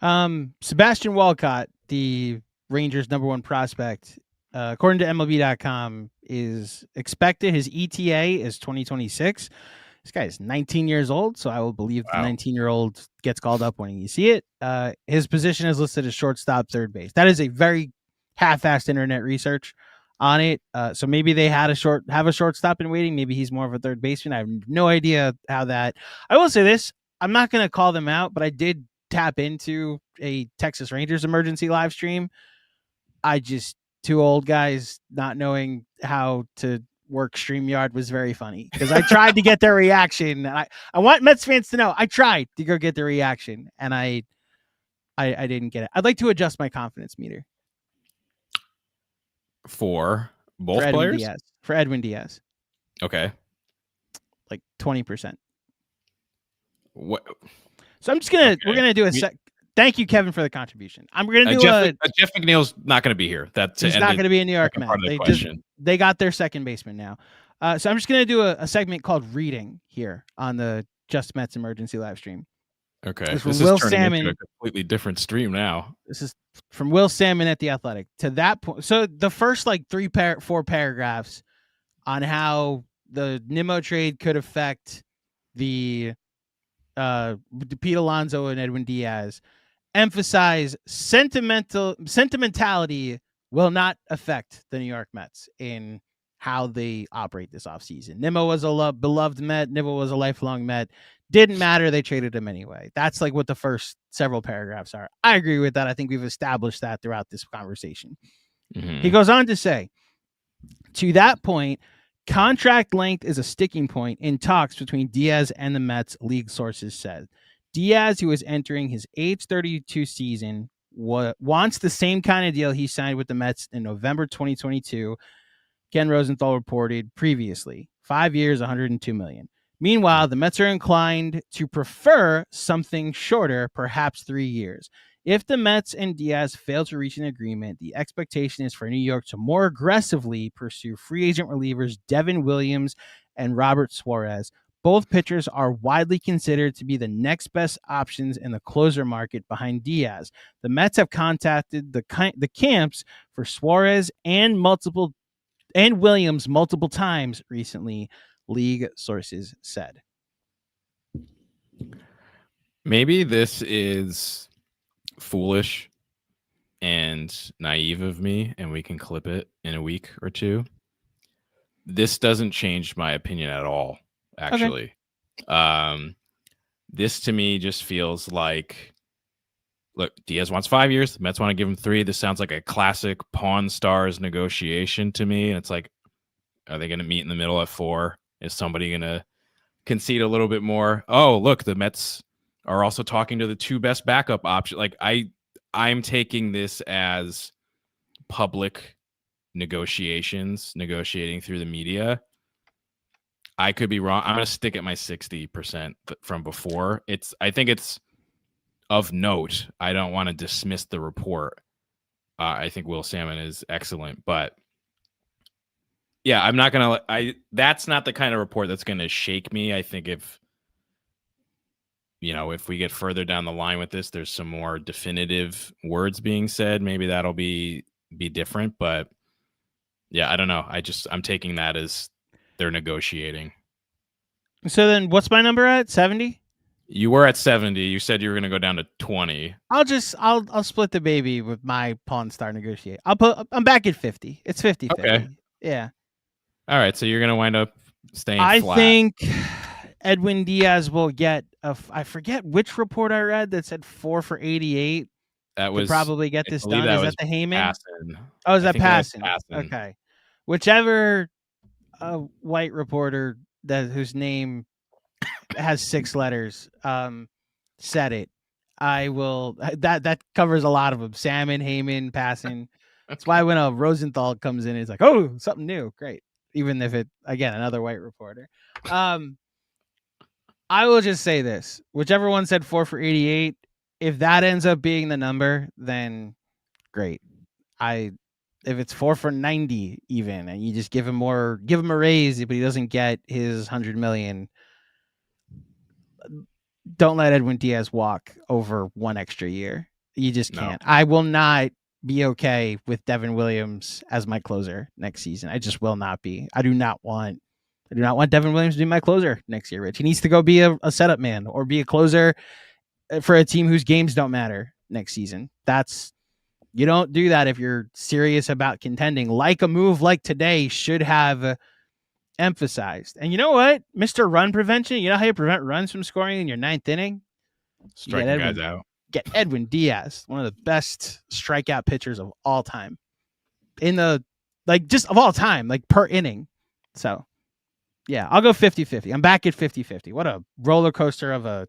Sebastian Walcott, the Rangers' #1 prospect, according to MLB.com, is expected. His ETA is 2026. This guy is 19 years old, so I will believe the 19-year-old gets called up when you see it. His position is listed as shortstop, third base. That is a very half-assed internet research on it. So maybe they have a shortstop in waiting. Maybe he's more of a third baseman. I have no idea how that. I will say this: I'm not going to call them out, but I did tap into a Texas Rangers emergency live stream. Two old guys not knowing how to work StreamYard was very funny because I tried to get their reaction. I want Mets fans to know I tried to go get their reaction and I didn't get it. I'd like to adjust my confidence meter for both players. For Edwin Diaz. Okay. Like 20%. What? So I'm just we're gonna do a sec. Thank you, Kevin, for the contribution. I'm going to do Jeff McNeil's not going to be here. He's not going to be a New York Met. They got their second baseman now. So I'm just going to do a segment called Reading here on the Just Mets emergency live stream. Okay. This is Will Salmon into a completely different stream now. This is from Will Salmon at The Athletic. To that point, so the first like 4 paragraphs on how the Nimmo trade could affect the Pete Alonso and Edwin Diaz emphasize sentimentality will not affect the New York Mets in how they operate this offseason. Nimmo was a beloved Met. Nimmo was a lifelong Met. Didn't matter. They traded him anyway. That's like what the first several paragraphs are. I agree with that. I think we've established that throughout this conversation. Mm-hmm. He goes on to say, to that point, contract length is a sticking point in talks between Diaz and the Mets, league sources said. Diaz, who is entering his age 32 season, wants the same kind of deal he signed with the Mets in November 2022. Ken Rosenthal reported previously, 5 years, $102 million. Meanwhile, the Mets are inclined to prefer something shorter, perhaps 3 years. If the Mets and Diaz fail to reach an agreement, the expectation is for New York to more aggressively pursue free agent relievers Devin Williams and Robert Suarez. Both pitchers are widely considered to be the next best options in the closer market behind Diaz. The Mets have contacted the camps for Suarez and Williams multiple times recently, league sources said. Maybe this is foolish and naive of me, and we can clip it in a week or two. This doesn't change my opinion at all. Actually, this to me just feels like, look, Diaz wants 5 years. The Mets want to give him 3. This sounds like a classic Pawn Stars negotiation to me. And it's like, are they going to meet in the middle at 4? Is somebody going to concede a little bit more? Oh, look, the Mets are also talking to the 2 best backup options. Like I'm taking this as public negotiating through the media. I could be wrong. I'm going to stick at my 60% from before. I think it's of note. I don't want to dismiss the report. I think Will Salmon is excellent, but yeah, I'm not going to, that's not the kind of report that's going to shake me. I think if we get further down the line with this, there's some more definitive words being said. Maybe that'll be different, but yeah, I don't know. I'm taking that as they're negotiating. So then what's my number at? 70? You were at 70. You said you were going to go down to 20. I'll split the baby with my Pawn Star negotiate. I'm back at 50. It's 50-50. Okay. Yeah. All right. So you're going to wind up staying I flat. think Edwin Diaz will get I forget which report I read that said 4 for 88. That Could was probably get this done. Is that the Heyman? Passan. Oh, is I that think that was passing? Passan. Okay. Whichever white reporter whose name has 6 letters said it. I will that covers a lot of them. Salmon, Heyman, Passan. That's why when a Rosenthal comes in, it's like, oh, something new. Great. Even if it, again, another white reporter. I will just say this. Whichever one said 4 for 88, if that ends up being the number, then great. If it's 4 for 90 even, and you just give him a raise, but he doesn't get his 100 million, don't let Edwin Diaz walk over one extra year. You just can't. I will not be okay with Devin Williams as my closer next season. I just will not be. I do not want Devin Williams to be my closer next year, Rich. He needs to go be a setup man or be a closer for a team whose games don't matter next season. You don't do that if you're serious about contending. Like a move like today should have emphasized. And you know what? Mr. Run Prevention, you know how you prevent runs from scoring in your 9th inning? Striking guys out. Get Edwin Diaz, one of the best strikeout pitchers of all time. Just of all time, like per inning. So, yeah, I'll go 50-50. I'm back at 50-50. What a roller coaster of a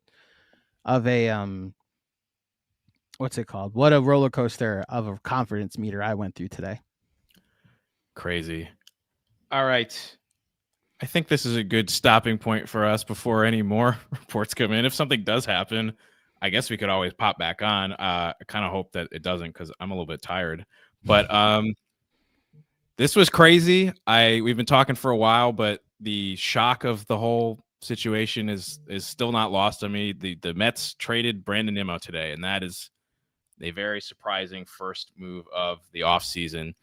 what's it called? What a roller coaster of a confidence meter I went through today. Crazy. All right. I think this is a good stopping point for us before any more reports come in. If something does happen, I guess we could always pop back on. I kind of hope that it doesn't because I'm a little bit tired. But this was crazy. We've been talking for a while, but the shock of the whole situation is still not lost on me. The Mets traded Brandon Nimmo today, and that is a very surprising first move of the offseason.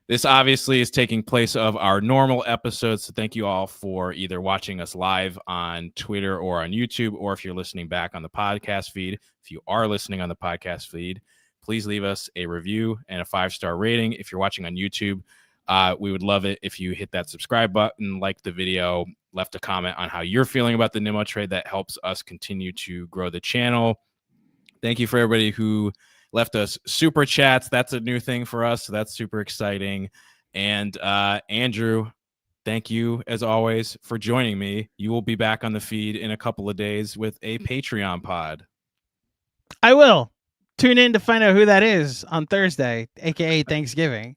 This obviously is taking place of our normal episodes, so thank you all for either watching us live on Twitter or on YouTube, or if you're listening back on the podcast feed. If you are listening on the podcast feed, please leave us a review and a 5-star rating. If you're watching on YouTube, we would love it if you hit that subscribe button, like the video, left a comment on how you're feeling about the Nimmo trade. That helps us continue to grow the channel. Thank you for everybody who left us super chats. That's a new thing for us, so that's super exciting. And Andrew, thank you as always for joining me. You will be back on the feed in a couple of days with a Patreon pod. I will. Tune in to find out who that is on Thursday, aka Thanksgiving.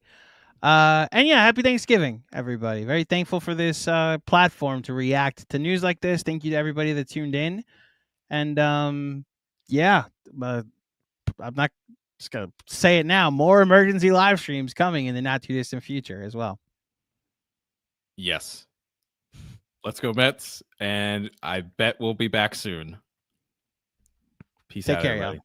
And yeah, happy Thanksgiving, everybody. Very thankful for this platform to react to news like this. Thank you to everybody that tuned in. And yeah, I'm not just gonna say it now. More emergency live streams coming in the not too distant future as well. Yes. Let's go Mets, and I bet we'll be back soon. Peace out, everybody.